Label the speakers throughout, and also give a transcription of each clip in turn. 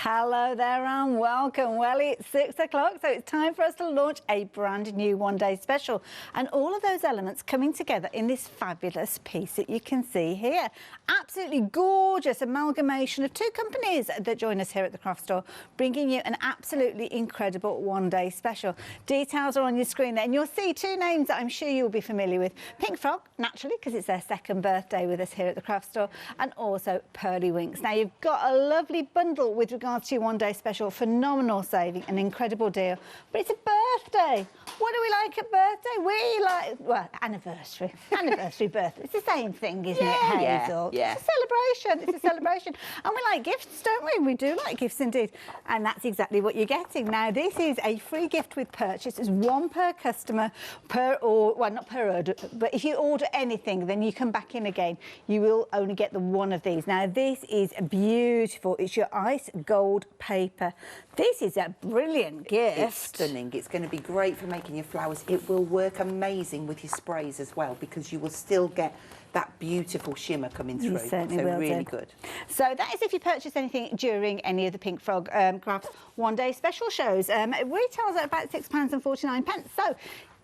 Speaker 1: Hello there and welcome. Well, it's 6 o'clock, so it's time for us to launch a brand new one-day special. And all of those elements coming together in this fabulous piece that you can see here. Absolutely gorgeous amalgamation of two companies that join us here at the craft store, bringing you an absolutely incredible one-day special. Details are on your screen there, and you'll see two names that I'm sure you'll be familiar with. Pink Frog, naturally, because it's their second birthday with us here at the craft store, and also Pearly Winks. Now, you've got a lovely bundle with regards to your one-day special, phenomenal saving, an incredible deal. But it's a birthday. What do we like at birthday? We like, well, anniversary birthday. It's the same thing, isn't it, Hazel?
Speaker 2: Yeah.
Speaker 1: It's a celebration. It's a celebration. And we like gifts, don't we? We do like gifts indeed. And that's exactly what you're getting. Now, this is a free gift with purchase. It's one per customer, well, not per order, but if you order anything, then you come back in again. You will only get the one of these. Now, this is beautiful. It's your ice gold paper. This is a brilliant gift.
Speaker 2: It's stunning. It's going to be great for making your flowers. It will work amazing with your sprays as well, because you will still get that beautiful shimmer coming through.
Speaker 1: You certainly will
Speaker 2: really
Speaker 1: do.
Speaker 2: Good.
Speaker 1: So that is if you purchase anything during any of the Pink Frog Crafts one-day special shows. It retails at about £6.49. So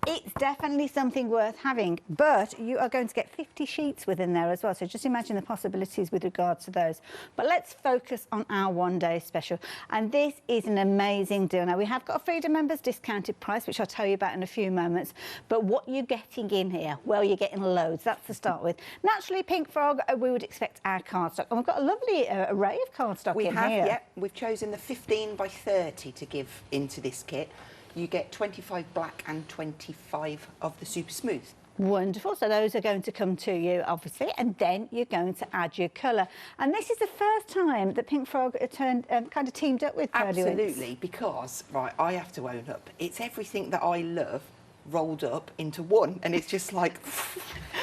Speaker 1: it's definitely something worth having, but you are going to get 50 sheets within there as well. So just imagine the possibilities with regards to those. But let's focus on our one-day special. And this is an amazing deal. Now, we have got a Freedom Members discounted price, which I'll tell you about in a few moments. But what you're getting in here, well, you're getting loads. That's to start with. Naturally, Pink Frog, we would expect our cardstock. And we've got a lovely array of cardstock in here.
Speaker 2: Yeah. We've chosen the 15 by 30 to give into this kit. You get 25 black and 25 of the super smooth.
Speaker 1: Wonderful. So those are going to come to you, obviously, and then you're going to add your colour. And this is the first time that Pink Frog kind of teamed up with Pearly Winks.
Speaker 2: Absolutely, because, right, I have to own up. It's everything that I love rolled up into one, and it's just like,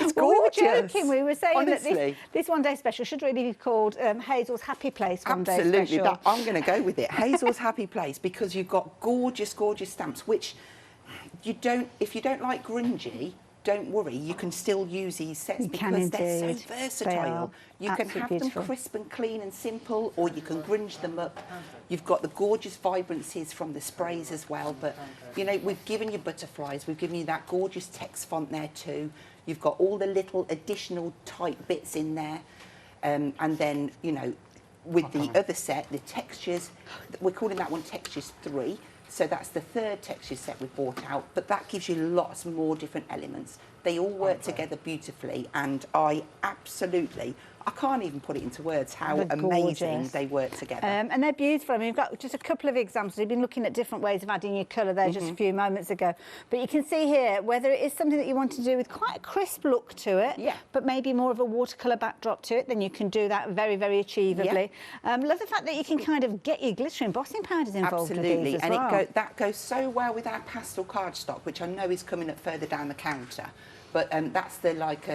Speaker 2: it's gorgeous.
Speaker 1: Well, we were joking. We were saying
Speaker 2: Honestly,
Speaker 1: that this one-day special should really be called Hazel's Happy Place one-day
Speaker 2: absolutely,
Speaker 1: special.
Speaker 2: I'm going to go with it. Hazel's Happy Place, because you've got gorgeous, gorgeous stamps, which you don't, if you don't like grungy, don't worry, you can still use these sets because they're so versatile. You can have them crisp and clean and simple, or you can grunge them up. You've got the gorgeous vibrancies from the sprays as well, but you know, we've given you butterflies, we've given you that gorgeous text font there too. You've got all the little additional type bits in there, and then, you know, with the other set, the textures, we're calling that one Textures 3. So that's the third texture set we've brought out, but that gives you lots more different elements. They all work together beautifully, and I can't even put it into words how amazing they work together.
Speaker 1: And they're beautiful. I mean, we've got just a couple of examples. We've been looking at different ways of adding your colour there just a few moments ago. But you can see here, whether it is something that you want to do with quite a crisp look to it, but maybe more of a watercolour backdrop to it, then you can do that very, very achievably. Love the fact that you can kind of get your glitter embossing powders involved with these as well.
Speaker 2: And that goes so well with our pastel cardstock, which I know is coming up further down the counter. But that's the, like,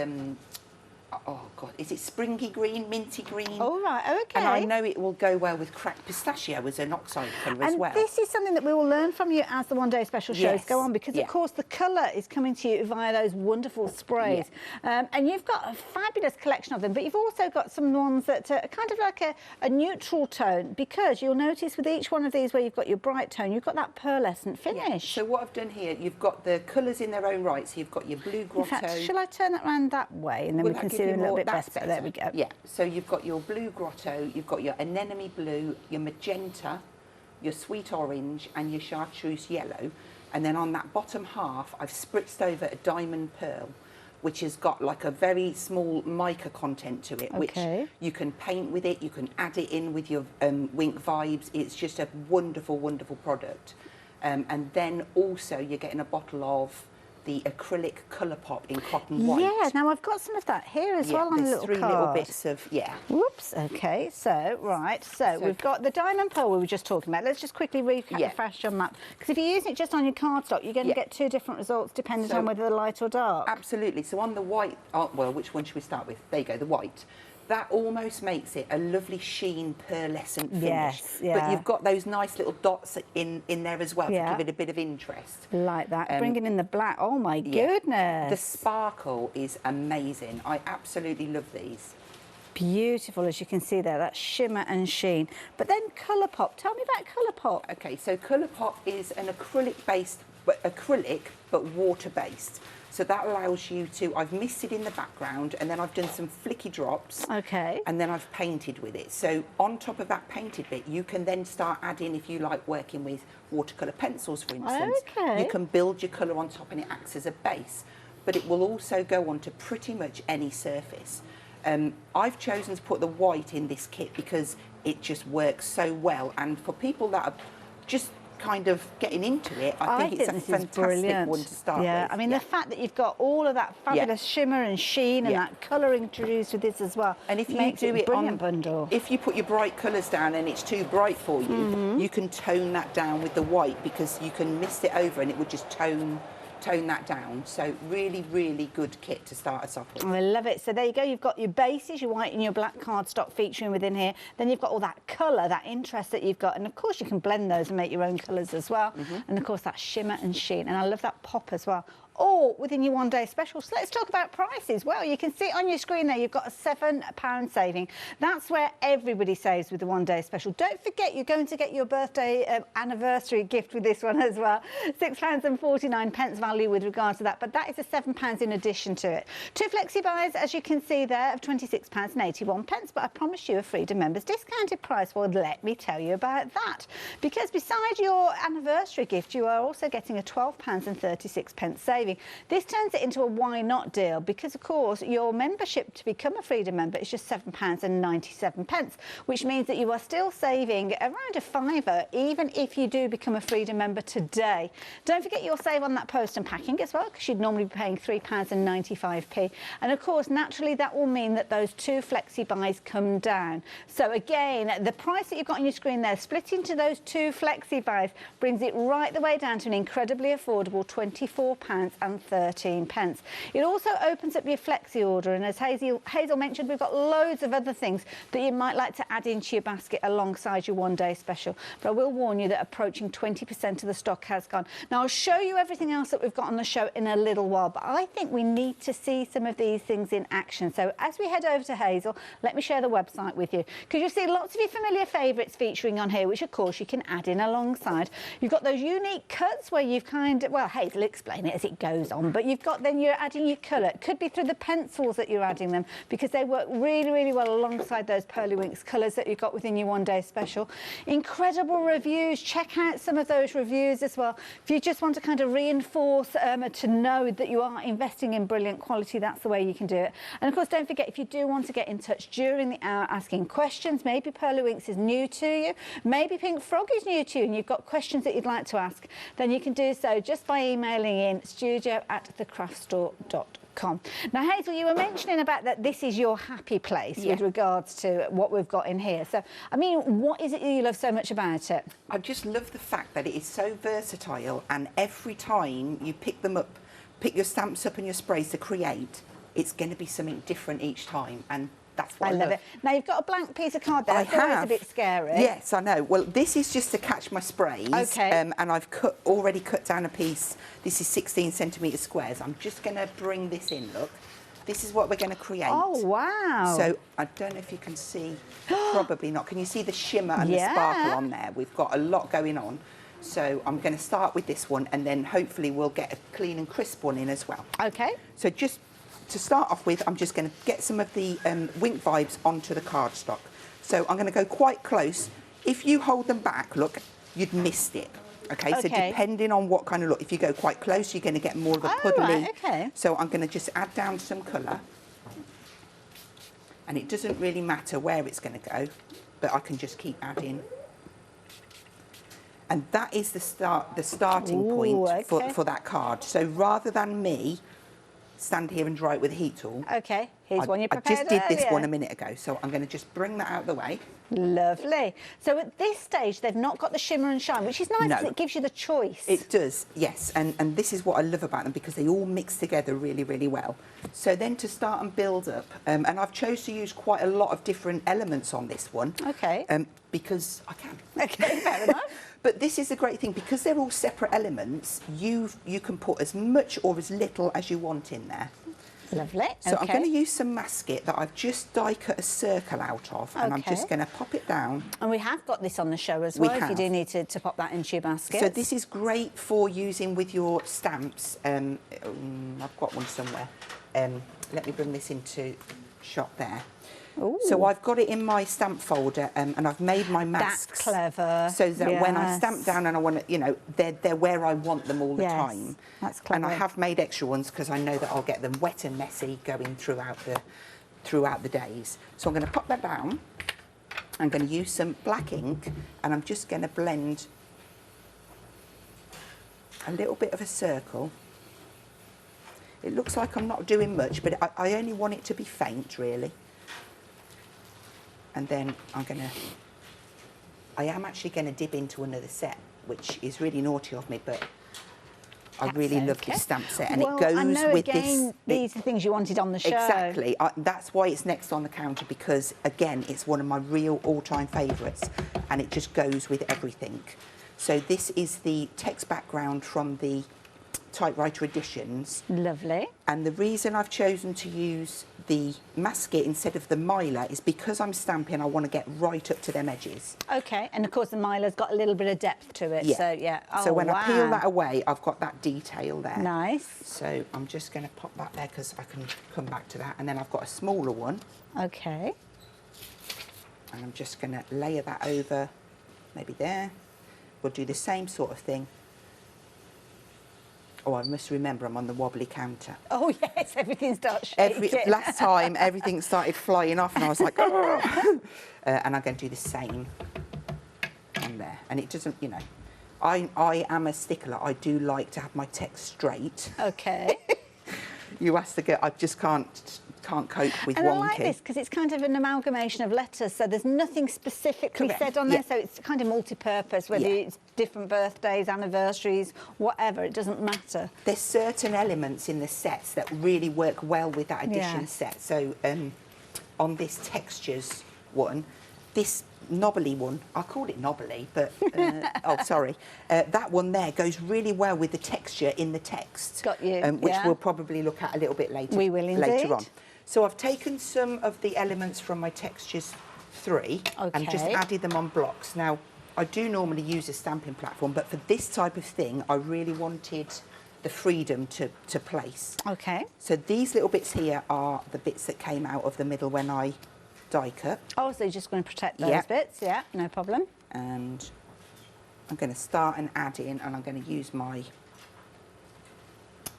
Speaker 2: oh God, is it springy green, minty green?
Speaker 1: Oh, right, okay.
Speaker 2: And I know it will go well with cracked pistachio as an oxide colour as well.
Speaker 1: And this is something that we will learn from you as the one-day special shows go on, because of course the colour is coming to you via those wonderful sprays. And you've got a fabulous collection of them, but you've also got some ones that are kind of like a neutral tone, because you'll notice with each one of these where you've got your bright tone, you've got that pearlescent finish.
Speaker 2: So what I've done here, you've got the colours in their own right, so you've got your blue grotto.
Speaker 1: In fact, shall I turn that round that way, and then we can see them a little bit better? There we go.
Speaker 2: Yeah, so you've got your blue grotto, you've got your anemone blue, your magenta, your sweet orange, and your chartreuse yellow. And then on that bottom half, I've spritzed over a diamond pearl, which has got like a very small mica content to it, which you can paint with it, you can add it in with your Wink Vibes. It's just a wonderful, wonderful product. And then also you're getting a bottle of the acrylic colour pop in cotton white.
Speaker 1: Yeah, now I've got some of that here as well on a little
Speaker 2: three
Speaker 1: card.
Speaker 2: Little bits of,
Speaker 1: Whoops, okay, so, right, so we've got the diamond pearl we were just talking about. Let's just quickly recap the fashion map, because if you're using it just on your cardstock, you're going to get two different results depending on whether they're light or dark.
Speaker 2: Absolutely, so on the white, well, which one should we start with? There you go, the white. That almost makes it a lovely sheen, pearlescent finish. But you've got those nice little dots in there as well to give it a bit of interest.
Speaker 1: Like that. Bringing in the black. Oh, my goodness.
Speaker 2: The sparkle is amazing. I absolutely love these.
Speaker 1: Beautiful, as you can see there, that shimmer and sheen. But then colour pop. Tell me about colour pop.
Speaker 2: Okay, so colour pop is an acrylic but water-based. So that allows you to, I've misted in the background and then I've done some flicky drops.
Speaker 1: Okay.
Speaker 2: And then I've painted with it. So on top of that painted bit, you can then start adding, if you like working with watercolour pencils, for instance.
Speaker 1: Okay.
Speaker 2: You can build your colour on top and it acts as a base. But it will also go onto pretty much any surface. I've chosen to put the white in this kit because it just works so well. And for people that are just kind of getting into it, I think it's a fantastic one to start with.
Speaker 1: I mean, the fact that you've got all of that fabulous shimmer and sheen and that colour introduced with this as well,
Speaker 2: and if you
Speaker 1: makes
Speaker 2: do
Speaker 1: it a
Speaker 2: it
Speaker 1: brilliant bundle.
Speaker 2: If you put your bright colours down and it's too bright for you, you can tone that down with the white, because you can mist it over and it would just tone that down. So really, really good kit to start us off with.
Speaker 1: I love it. So there you go. You've got your bases, your white and your black cardstock featuring within here. Then you've got all that colour, that interest that you've got. And of course you can blend those and make your own colours as well. And of course that shimmer and sheen. And I love that pop as well. All within your one-day special. So let's talk about prices. Well, you can see on your screen there, you've got a £7 saving. That's where everybody saves with the one-day special. Don't forget, you're going to get your birthday anniversary gift with this one as well. £6.49 value with regard to that, but that is a £7 in addition to it. 2 flexi buys, as you can see there, of £26.81, but I promise you a Freedom members discounted price. Well, let me tell you about that. Because beside your anniversary gift, you are also getting a £12.36 saving. This turns it into a why not deal, because of course your membership to become a Freedom member is just £7.97, which means that you are still saving around a £5 even if you do become a Freedom member today. Don't forget you'll save on that post and packing as well, because you'd normally be paying £3.95. And of course naturally that will mean that those 2 flexi buys come down. So again, the price that you've got on your screen there, split into those 2 flexi buys, brings it right the way down to an incredibly affordable £24.13. It also opens up your flexi order, and as Hazel mentioned, we've got loads of other things that you might like to add into your basket alongside your one-day special. But I will warn you that approaching 20% of the stock has gone. Now I'll show you everything else that we've got on the show in a little while, but I think we need to see some of these things in action. So as we head over to Hazel, let me share the website with you, because you'll see lots of your familiar favourites featuring on here, which of course you can add in alongside. You've got those unique cuts where you've kind of, well, Hazel will explain it as it goes on, but you've got, then you're adding your colour. It could be through the pencils that you're adding them, because they work really, really well alongside those Pearly Winks colours that you've got within your one-day special. Incredible reviews. Check out some of those reviews as well. If you just want to kind of reinforce to know that you are investing in brilliant quality, that's the way you can do it. And of course, don't forget, if you do want to get in touch during the hour asking questions, maybe Pearly Winks is new to you, maybe Pink Frog is new to you, and you've got questions that you'd like to ask, then you can do so just by emailing in studio@thecraftstore.com. Now, Hazel, you were mentioning about that this is your happy place with regards to what we've got in here. So, I mean, what is it you love so much about it?
Speaker 2: I just love the fact that it is so versatile, and every time you pick them up, pick your stamps up and your sprays to create, it's going to be something different each time, and that's what I love
Speaker 1: it. Now, you've got a blank piece of card there. It's always a bit scary.
Speaker 2: Yes, I know. Well, this is just to catch my sprays.
Speaker 1: Okay.
Speaker 2: And I've already cut down a piece. This is 16 centimetre squares. I'm just going to bring this in, look. This is what we're going to create.
Speaker 1: Oh, wow.
Speaker 2: So, I don't know if you can see, probably not. Can you see the shimmer and the sparkle on there? We've got a lot going on. So, I'm going to start with this one, and then hopefully we'll get a clean and crisp one in as well.
Speaker 1: Okay.
Speaker 2: So, just to start off with, I'm just going to get some of the Wink vibes onto the cardstock. So I'm going to go quite close. If you hold them back, look, you'd missed it. Okay, so depending on what kind of look, if you go quite close, you're going to get more of a puddly.
Speaker 1: Right,
Speaker 2: so I'm going to just add down some colour. And it doesn't really matter where it's going to go, but I can just keep adding. And that is the starting point for that card. So rather than me stand here and dry it with a heat tool.
Speaker 1: Okay, here's one you prepared
Speaker 2: I just did this one a minute ago, so I'm going to just bring that out of the way.
Speaker 1: Lovely. So at this stage, they've not got the shimmer and shine, which is nice because it gives you the choice.
Speaker 2: It does, yes, and this is what I love about them, because they all mix together really, really well. So then to start and build up, and I've chose to use quite a lot of different elements on this one.
Speaker 1: Okay.
Speaker 2: Because I can.
Speaker 1: Okay, fair enough.
Speaker 2: But this is a great thing, because they're all separate elements, you can put as much or as little as you want in there.
Speaker 1: Lovely.
Speaker 2: So I'm going to use some masket that I've just die cut a circle out of, and I'm just going to pop it down.
Speaker 1: And we have got this on the show as well, if you do need to pop that into your basket.
Speaker 2: So this is great for using with your stamps. I've got one somewhere. Let me bring this into shot there.
Speaker 1: Ooh.
Speaker 2: So I've got it in my stamp folder, and I've made my masks.
Speaker 1: That's clever.
Speaker 2: So that when I stamp down and I want to, you know, they're where I want them all the time.
Speaker 1: That's clever.
Speaker 2: And I have made extra ones because I know that I'll get them wet and messy going throughout the days. So I'm going to pop that down. I'm going to use some black ink, and I'm just going to blend a little bit of a circle. It looks like I'm not doing much, but I only want it to be faint, really. And then I am actually going to dip into another set, which is really naughty of me, but I really love this stamp set, and it goes with this.
Speaker 1: These are things you wanted on the show.
Speaker 2: Exactly. That's why it's next on the counter, because again, it's one of my real all-time favourites, and it just goes with everything. So this is the text background from the Typewriter Editions.
Speaker 1: Lovely.
Speaker 2: And the reason I've chosen to use the masket instead of the miler is because I'm stamping, I want to get right up to them edges.
Speaker 1: Okay, and of course the miler's got a little bit of depth to it, so yeah.
Speaker 2: So when I peel that away, I've got that detail there.
Speaker 1: Nice.
Speaker 2: So I'm just going to pop that there because I can come back to that. And then I've got a smaller one.
Speaker 1: Okay.
Speaker 2: And I'm just going to layer that over, maybe there. We'll do the same sort of thing. Oh, I must remember I'm on the wobbly counter.
Speaker 1: Oh, yes, everything starts shaking.
Speaker 2: Last time, everything started flying off, and I was like, oh. And I'm going to do the same on there. And it doesn't, you know, I am a stickler. I do like to have my text straight.
Speaker 1: Okay.
Speaker 2: You ask the girl, I just can't cope with wonky.
Speaker 1: And I like this because it's kind of an amalgamation of letters, so there's nothing specifically said on there, so it's kind of multi-purpose, whether it's different birthdays, anniversaries, whatever, it doesn't matter.
Speaker 2: There's certain elements in the sets that really work well with that edition set. So on this textures one, this knobbly one, I called it knobbly, but oh sorry, that one there goes really well with the texture in the text.
Speaker 1: Got you.
Speaker 2: Which we'll probably look at a little bit later.
Speaker 1: We will indeed.
Speaker 2: Later on. So I've taken some of the elements from my textures 3 and just added them on blocks. Now I do normally use a stamping platform, but for this type of thing I really wanted the freedom to place.
Speaker 1: Okay.
Speaker 2: So these little bits here are the bits that came out of the middle when I die cut.
Speaker 1: Oh, so you're just going to protect those bits? Yeah, no problem.
Speaker 2: And I'm going to start and add in, and I'm going to use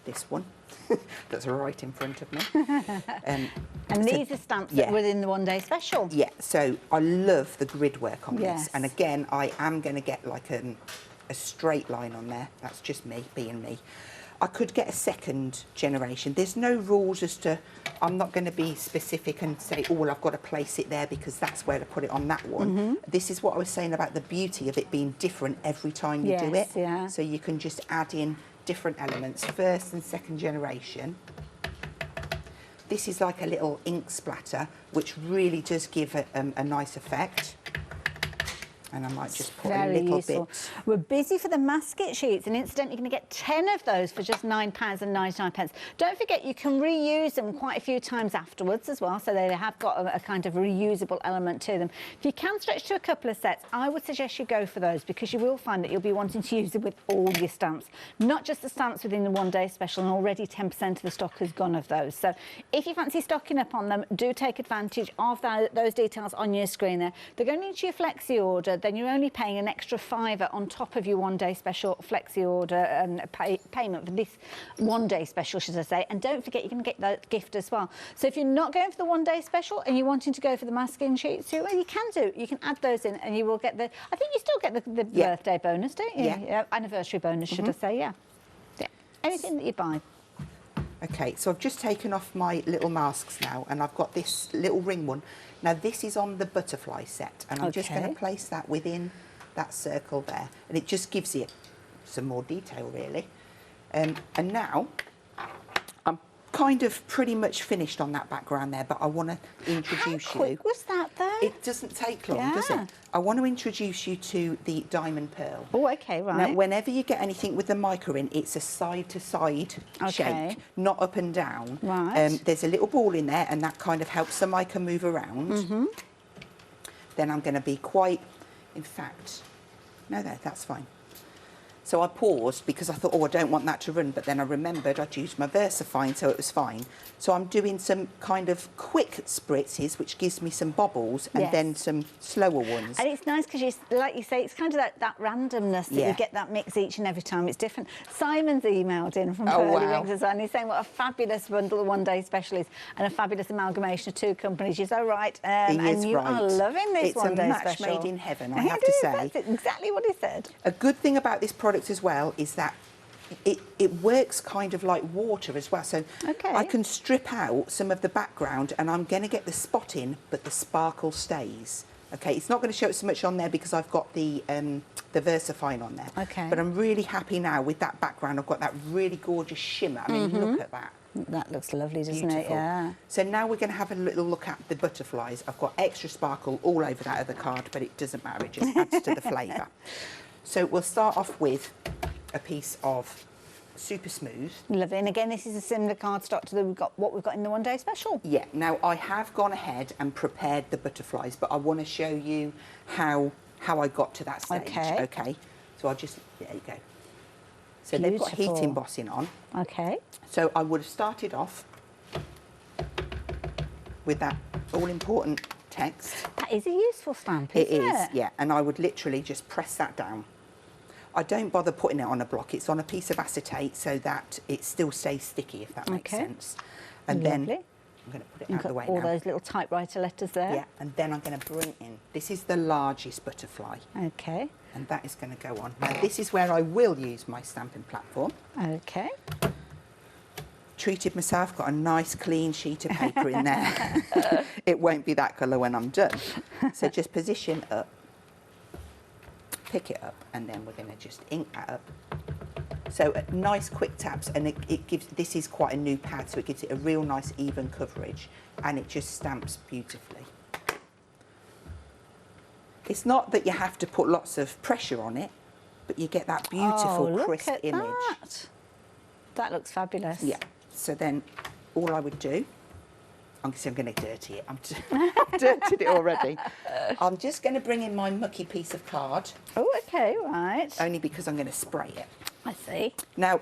Speaker 2: this one that's right in front of me.
Speaker 1: And these are stamps that were in the one-day special. Yeah,
Speaker 2: so I love the grid work on this. And again, I am going to get like a straight line on there. That's just me, being me. I could get a second generation. There's no rules as to, I'm not going to be specific and say, oh, well, I've got to place it there because that's where to put it on that one. This is what I was saying about the beauty of it being different every time you do it.
Speaker 1: Yeah.
Speaker 2: So you can just add in different elements, first and second generation. This is like a little ink splatter, which really does give a nice effect. And I might just put a little bit.
Speaker 1: We're busy for the masket sheets, and incidentally, you're going to get 10 of those for just £9.99. Don't forget, you can reuse them quite a few times afterwards as well, so they have got a kind of reusable element to them. If you can stretch to a couple of sets, I would suggest you go for those, because you will find that you'll be wanting to use them with all your stamps, not just the stamps within the one-day special, and already 10% of the stock has gone of those. So if you fancy stocking up on them, do take advantage of those details on your screen there. They're going into your flexi order, then you're only paying an extra £5 on top of your one-day special flexi order payment for this one-day special, should I say. And don't forget, you're going to get that gift as well. So if you're not going for the one-day special and you're wanting to go for the masking sheets too, well, you can do. You can add those in and you will get the, I think you still get the birthday bonus, don't you? Yeah. Anniversary bonus, should I say, yeah. Anything that you buy.
Speaker 2: Okay, so I've just taken off my little masks now, and I've got this little ring one. Now this is on the butterfly set, and I'm just going to place that within that circle there, and it just gives it some more detail, really. And now I'm kind of pretty much finished on that background there, but I want to introduce you.
Speaker 1: How quick was that, though?
Speaker 2: It doesn't take long, does it? I want to introduce you to the diamond pearl.
Speaker 1: Oh, okay, right.
Speaker 2: Now, whenever you get anything with the mica in, it's a side-to-side shake, not up and down.
Speaker 1: Right.
Speaker 2: There's a little ball in there, and that kind of helps the mica move around. Then I'm going to be quite, in fact, no, that's fine. So I paused because I thought, oh, I don't want that to run, but then I remembered I'd used my VersaFine, so it was fine. So I'm doing some kind of quick spritzes, which gives me some bobbles, and then some slower ones.
Speaker 1: And it's nice because, like you say, it's kind of that randomness that you get that mix each and every time. It's different. Simon's emailed in from Pearly Rings as well, and he's saying what a fabulous bundle of one-day special is, and a fabulous amalgamation of two companies. You're so right. And you are loving this one-day special.
Speaker 2: It's a match made in heaven, I have to say.
Speaker 1: That's exactly what he said.
Speaker 2: A good thing about this product as well is that it works kind of like water as well, so I can strip out some of the background and I'm going to get the spot in, but the sparkle stays. Okay, it's not going to show it so much on there because I've got the VersaFine on there.
Speaker 1: Okay.
Speaker 2: But I'm really happy now with that background. I've got that really gorgeous shimmer. I mean, look at that.
Speaker 1: That looks lovely, doesn't it?
Speaker 2: Yeah. So now we're going to have a little look at the butterflies. I've got extra sparkle all over that other card, but it doesn't matter. It just adds to the flavour. So we'll start off with a piece of super smooth.
Speaker 1: Lovely. And again, this is a similar cardstock to what we've got in the one-day special.
Speaker 2: Yeah. Now I have gone ahead and prepared the butterflies, but I want to show you how I got to that stage. Okay. So I'll just, there you go. So they've got heat embossing on.
Speaker 1: Okay.
Speaker 2: So I would have started off with that all-important text.
Speaker 1: That is a useful stamp, isn't it? It is,
Speaker 2: yeah. And I would literally just press that down. I don't bother putting it on a block. It's on a piece of acetate so that it still stays sticky, if that makes sense. And then I'm going to put it out of the way now.
Speaker 1: All those little typewriter letters there.
Speaker 2: Yeah, and then I'm going to bring in, this is the largest butterfly.
Speaker 1: Okay.
Speaker 2: And that is going to go on. Now, this is where I will use my stamping platform.
Speaker 1: Okay.
Speaker 2: Treated myself, got a nice clean sheet of paper in there. It won't be that colour when I'm done. So just position up, pick it up, and then we're going to just ink that up. So nice quick taps, and it gives, this is quite a new pad, so it gives it a real nice even coverage, and it just stamps beautifully. It's not that you have to put lots of pressure on it, but you get that beautiful crisp image.
Speaker 1: That looks fabulous.
Speaker 2: Yeah. So then all I would do, I'm going to dirty it. I've dirtied it already. I'm just going to bring in my mucky piece of card.
Speaker 1: Oh, okay, right.
Speaker 2: Only because I'm going to spray it.
Speaker 1: I see.
Speaker 2: Now,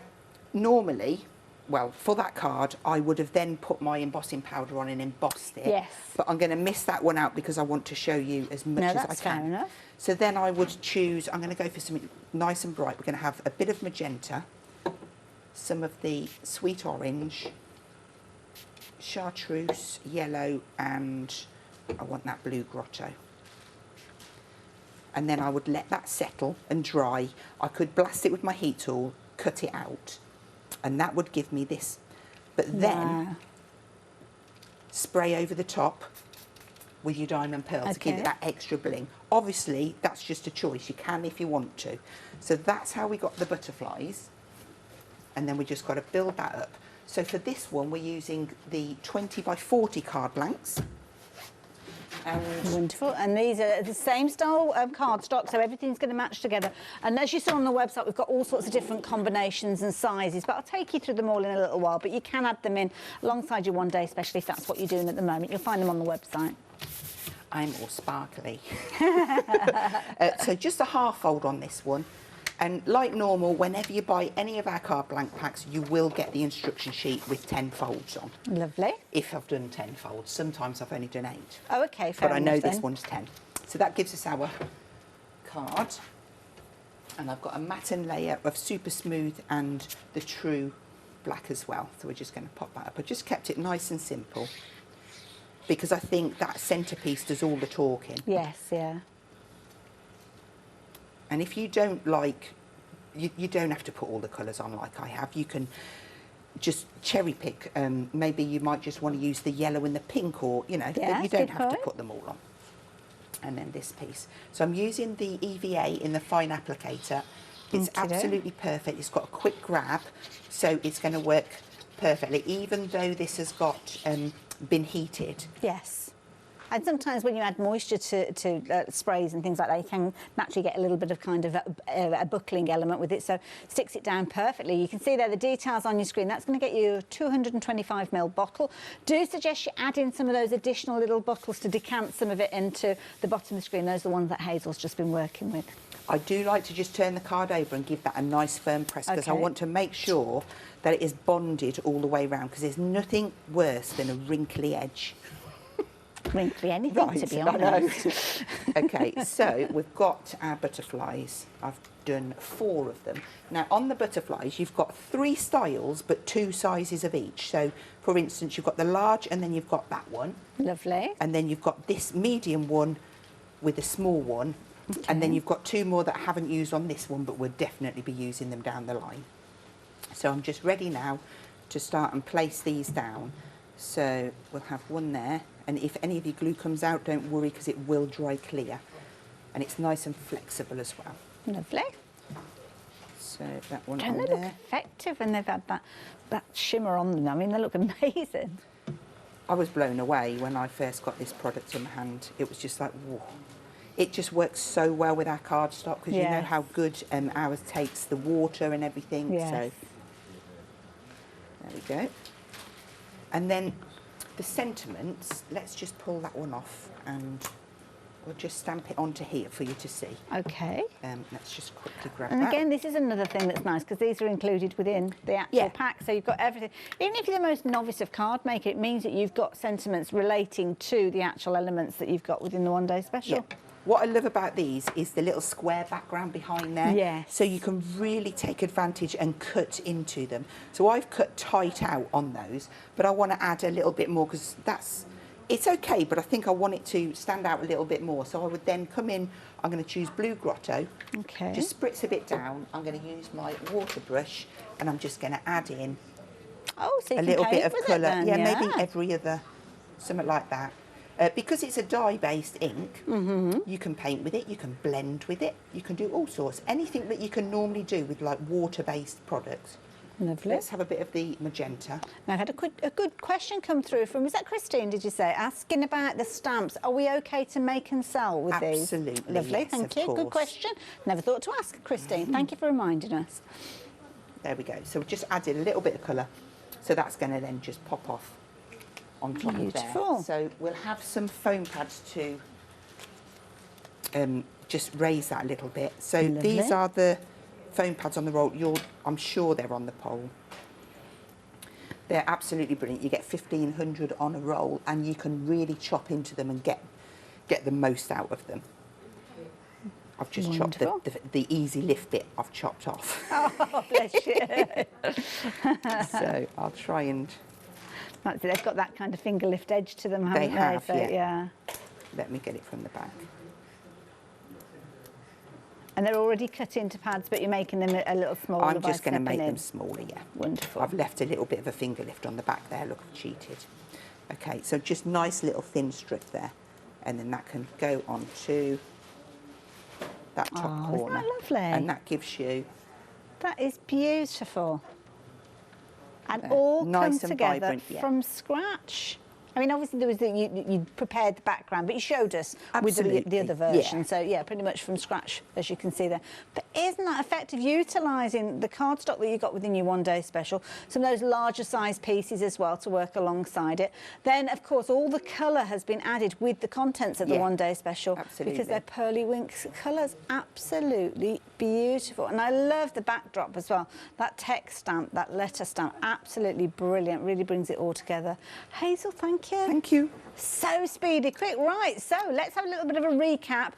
Speaker 2: normally, well, for that card, I would have then put my embossing powder on and embossed it.
Speaker 1: Yes.
Speaker 2: But I'm going to miss that one out because I want to show you as much as I can.
Speaker 1: That's fair enough.
Speaker 2: So then I would choose, I'm going to go for something nice and bright. We're going to have a bit of magenta, some of the sweet orange, chartreuse, yellow, and I want that blue grotto. And then I would let that settle and dry. I could blast it with my heat tool, cut it out, and that would give me this. But then spray over the top with your diamond pearl to give it that extra bling. Obviously, that's just a choice. You can if you want to. So that's how we got the butterflies. And then we just got to build that up. So for this one, we're using the 20 by 40 card blanks. And
Speaker 1: wonderful. And these are the same style cardstock, so everything's going to match together. And as you saw on the website, we've got all sorts of different combinations and sizes, but I'll take you through them all in a little while. But you can add them in alongside your one-day, especially if that's what you're doing at the moment. You'll find them on the website.
Speaker 2: I'm all sparkly. So just a half fold on this one. And like normal, whenever you buy any of our card blank packs, you will get the instruction sheet with 10 folds on.
Speaker 1: Lovely.
Speaker 2: If I've done 10 folds. Sometimes I've only done 8.
Speaker 1: Oh, okay, fair enough.
Speaker 2: But I know this one's 10. So that gives us our card. And I've got a matten layer of super smooth and the true black as well. So we're just going to pop that up. I just kept it nice and simple because I think that centrepiece does all the talking.
Speaker 1: Yes, yeah.
Speaker 2: And if you don't like, you don't have to put all the colours on like I have. You can just cherry pick. Maybe you might just want to use the yellow and the pink, or, you know, you don't have to put them all on. And then this piece. So I'm using the EVA in the fine applicator. It's absolutely perfect. It's got a quick grab, so it's going to work perfectly, even though this has got been heated.
Speaker 1: Yes. And sometimes when you add moisture to sprays and things like that, you can naturally get a little bit of kind of a buckling element with it, so sticks it down perfectly. You can see there the details on your screen. That's going to get you a 225ml bottle. Do suggest you add in some of those additional little bottles to decant some of it into the bottom of the screen. Those are the ones that Hazel's just been working with.
Speaker 2: I do like to just turn the card over and give that a nice firm press, because I want to make sure that it is bonded all the way around, because there's nothing worse than a wrinkly edge.
Speaker 1: Wrinkly anything,
Speaker 2: right,
Speaker 1: to be honest.
Speaker 2: Okay, so we've got our butterflies. I've done 4 of them. Now, on the butterflies, you've got 3 styles, but 2 sizes of each. So, for instance, you've got the large, and then you've got that one.
Speaker 1: Lovely.
Speaker 2: And then you've got this medium one with a small one. Okay. And then you've got 2 more that I haven't used on this one, but we'll definitely be using them down the line. So I'm just ready now to start and place these down. So we'll have one there, and if any of your glue comes out, don't worry, because it will dry clear, and it's nice and flexible as well.
Speaker 1: Lovely.
Speaker 2: So that one
Speaker 1: Don't
Speaker 2: on
Speaker 1: they
Speaker 2: there.
Speaker 1: look effective when they've had that shimmer on them? I mean, they look amazing.
Speaker 2: I was blown away when I first got this product in my hand. It was just like, whoa. It just works so well with our cardstock, because you know how good ours takes the water and everything.
Speaker 1: Yes.
Speaker 2: So there we go. And then the sentiments, let's just pull that one off, and we'll just stamp it onto here for you to see.
Speaker 1: Okay.
Speaker 2: Let's just quickly grab that.
Speaker 1: And again, this is another thing that's nice, because these are included within the actual pack, so you've got everything. Even if you're the most novice of card maker, it means that you've got sentiments relating to the actual elements that you've got within the one-day special.
Speaker 2: Yeah. What I love about these is the little square background behind there.
Speaker 1: Yes.
Speaker 2: So you can really take advantage and cut into them. So I've cut tight out on those, but I want to add a little bit more, because it's okay, but I think I want it to stand out a little bit more. So I would then come in, I'm going to choose Blue Grotto.
Speaker 1: Okay.
Speaker 2: Just spritz a bit down. I'm going to use my water brush, and I'm just going to add in
Speaker 1: so you
Speaker 2: a little bit of colour.
Speaker 1: Then,
Speaker 2: yeah, maybe every other, something like that. Because it's a dye-based ink, you can paint with it, you can blend with it, you can do all sorts. Anything that you can normally do with like water-based products.
Speaker 1: Lovely.
Speaker 2: Let's have a bit of the magenta.
Speaker 1: Now, I had a good question come through from, was that Christine, did you say, asking about the stamps. Are we okay to make and sell with these?
Speaker 2: Absolutely.
Speaker 1: Lovely,
Speaker 2: yes,
Speaker 1: thank you.
Speaker 2: course.
Speaker 1: Good question. Never thought to ask, Christine. Thank you for reminding us.
Speaker 2: There we go. So we've just added a little bit of colour. So that's going to then just pop off on top of there. So we'll have some foam pads to just raise that a little bit. So these are the foam pads on the roll. I'm sure they're on the pole. They're absolutely brilliant. You get 1,500 on a roll, and you can really chop into them and get the most out of them. I've just chopped the easy lift bit. I've chopped off.
Speaker 1: Oh, bless you.
Speaker 2: So I'll try and.
Speaker 1: That's it. They've got that kind of finger lift edge to them, haven't they?
Speaker 2: They have,
Speaker 1: so, yeah.
Speaker 2: Let me get it from the back.
Speaker 1: And they're already cut into pads, but you're making them a little smaller.
Speaker 2: I'm just going to make them smaller, yeah.
Speaker 1: Wonderful.
Speaker 2: I've left a little bit of a finger lift on the back there. Look, I've cheated. Okay, so just nice little thin strip there. And then that can go onto that top corner.
Speaker 1: Isn't that lovely?
Speaker 2: And that gives you...
Speaker 1: That is beautiful. And all
Speaker 2: nice
Speaker 1: come
Speaker 2: and
Speaker 1: together
Speaker 2: vibrant, yeah.
Speaker 1: from scratch. I mean, obviously there was you prepared the background, but you showed us with the other version.
Speaker 2: Yeah.
Speaker 1: So yeah, pretty much from scratch, as you can see there. But isn't that effective? Utilising the cardstock that you got within your one-day special, some of those larger size pieces as well to work alongside it. Then, of course, all the colour has been added with the contents of the one-day special.
Speaker 2: Absolutely.
Speaker 1: Because they're pearly winks colours, absolutely beautiful. And I love the backdrop as well. That text stamp, that letter stamp, absolutely brilliant. Really brings it all together. Hazel, thank you.
Speaker 2: Thank you.
Speaker 1: So speedy, quick. Right, so let's have a little bit of a recap,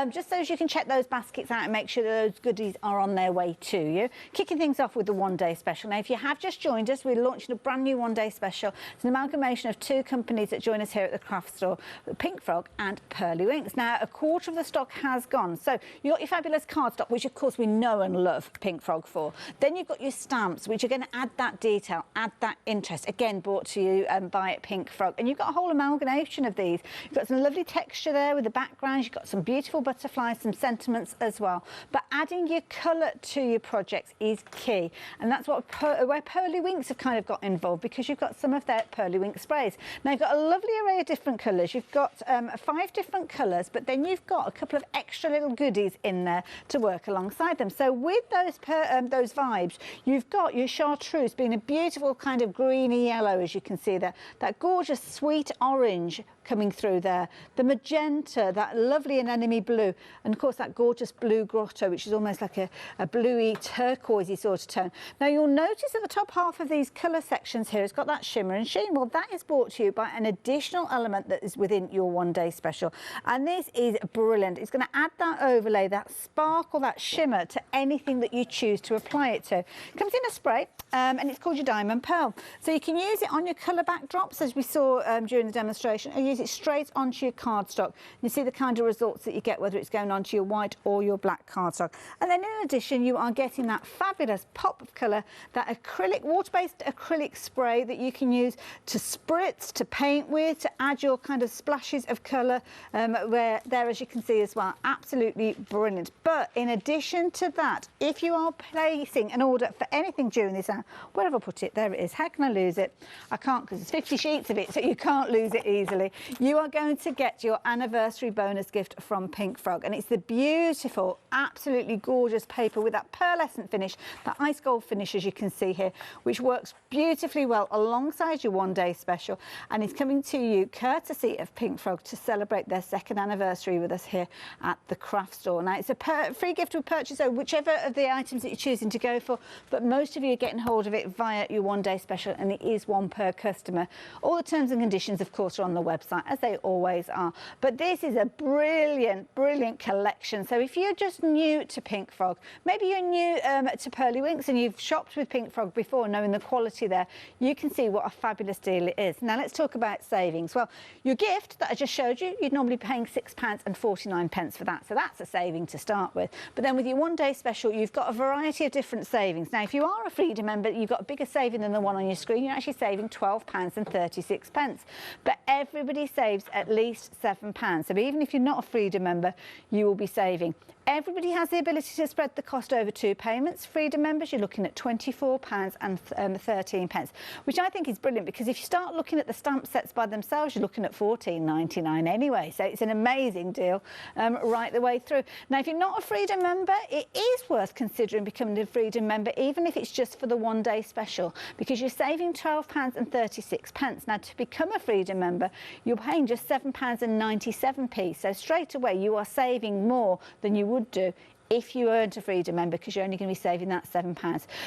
Speaker 1: just so as you can check those baskets out and make sure that those goodies are on their way to you. Kicking things off with the one-day special. Now, if you have just joined us, we're launching a brand new one-day special. It's an amalgamation of 2 companies that join us here at the craft store, Pink Frog and Pearly Winks. Now, a quarter of the stock has gone. So you've got your fabulous cardstock, which of course we know and love Pink Frog for. Then you've got your stamps, which are going to add that detail, add that interest. Again, brought to you by Pink Frog. and you've got a whole amalgamation of these. You've got some lovely texture there with the backgrounds, you've got some beautiful butterflies, some sentiments as well. But adding your colour to your projects is key, and that's what where Pearly Winks have kind of got involved, because you've got some of their Pearly Wink sprays. Now you've got a lovely array of different colours. You've got 5 different colours, but then you've got a couple of extra little goodies in there to work alongside them. So with those vibes, you've got your chartreuse being a beautiful kind of greeny yellow, as you can see there, that gorgeous sweet orange coming through there, the magenta, that lovely anemone blue, and of course that gorgeous blue grotto, which is almost like a bluey turquoisey sort of tone. Now you'll notice at the top half of these colour sections here, it's got that shimmer and sheen. Well, that is brought to you by an additional element that is within your one-day special, and this is brilliant. It's going to add that overlay, that sparkle, that shimmer to anything that you choose to apply it to. It comes in a spray, and it's called your Diamond Pearl. So you can use it on your colour backdrops, as we saw during the demonstration, or use it straight onto your cardstock. You see the kind of results that you get, whether it's going onto your white or your black cardstock. And then in addition, you are getting that fabulous pop of colour, that acrylic, water-based acrylic spray that you can use to spritz, to paint with, to add your kind of splashes of colour where there, as you can see as well. Absolutely brilliant. But in addition to that, if you are placing an order for anything during this hour, where have I put it? There it is. How can I lose it? I can't, because there's 50 sheets of it, so you can't lose it easily. You are going to get your anniversary bonus gift from Pink Frog, and it's the beautiful, absolutely gorgeous paper with that pearlescent finish, that ice gold finish, as you can see here, which works beautifully well alongside your one-day special, and is coming to you courtesy of Pink Frog to celebrate their 2nd anniversary with us here at the craft store. Now it's a free gift with purchase, so whichever of the items that you're choosing to go for, but most of you are getting hold of it via your one-day special, and it is 1 per customer. All the terms and conditions, of course, are on the website, as they always are. But this is a brilliant, brilliant collection. So if you're just new to Pink Frog, maybe you're new to Pearly Winks and you've shopped with Pink Frog before, knowing the quality there, you can see what a fabulous deal it is. Now let's talk about savings. Well, your gift that I just showed you, you'd normally be paying £6.49 for that. So that's a saving to start with. But then with your one-day special, you've got a variety of different savings. Now, if you are a Freedom member, you've got a bigger saving than the one on your screen. You're actually saving £12.36. But everybody saves at least £7. So even if you're not a Freedom member, you will be saving. Everybody has the ability to spread the cost over 2 payments. Freedom members, you're looking at £24.13, which I think is brilliant, because if you start looking at the stamp sets by themselves, you're looking at £14.99 anyway. So it's an amazing deal right the way through. Now, if you're not a Freedom member, it is worth considering becoming a Freedom member, even if it's just for the one-day special, because you're saving £12.36. Now, to become a Freedom member, you're paying just £7.97. So straight away, you are saving more than you would do if you weren't a Freedom member, because you're only going to be saving that £7.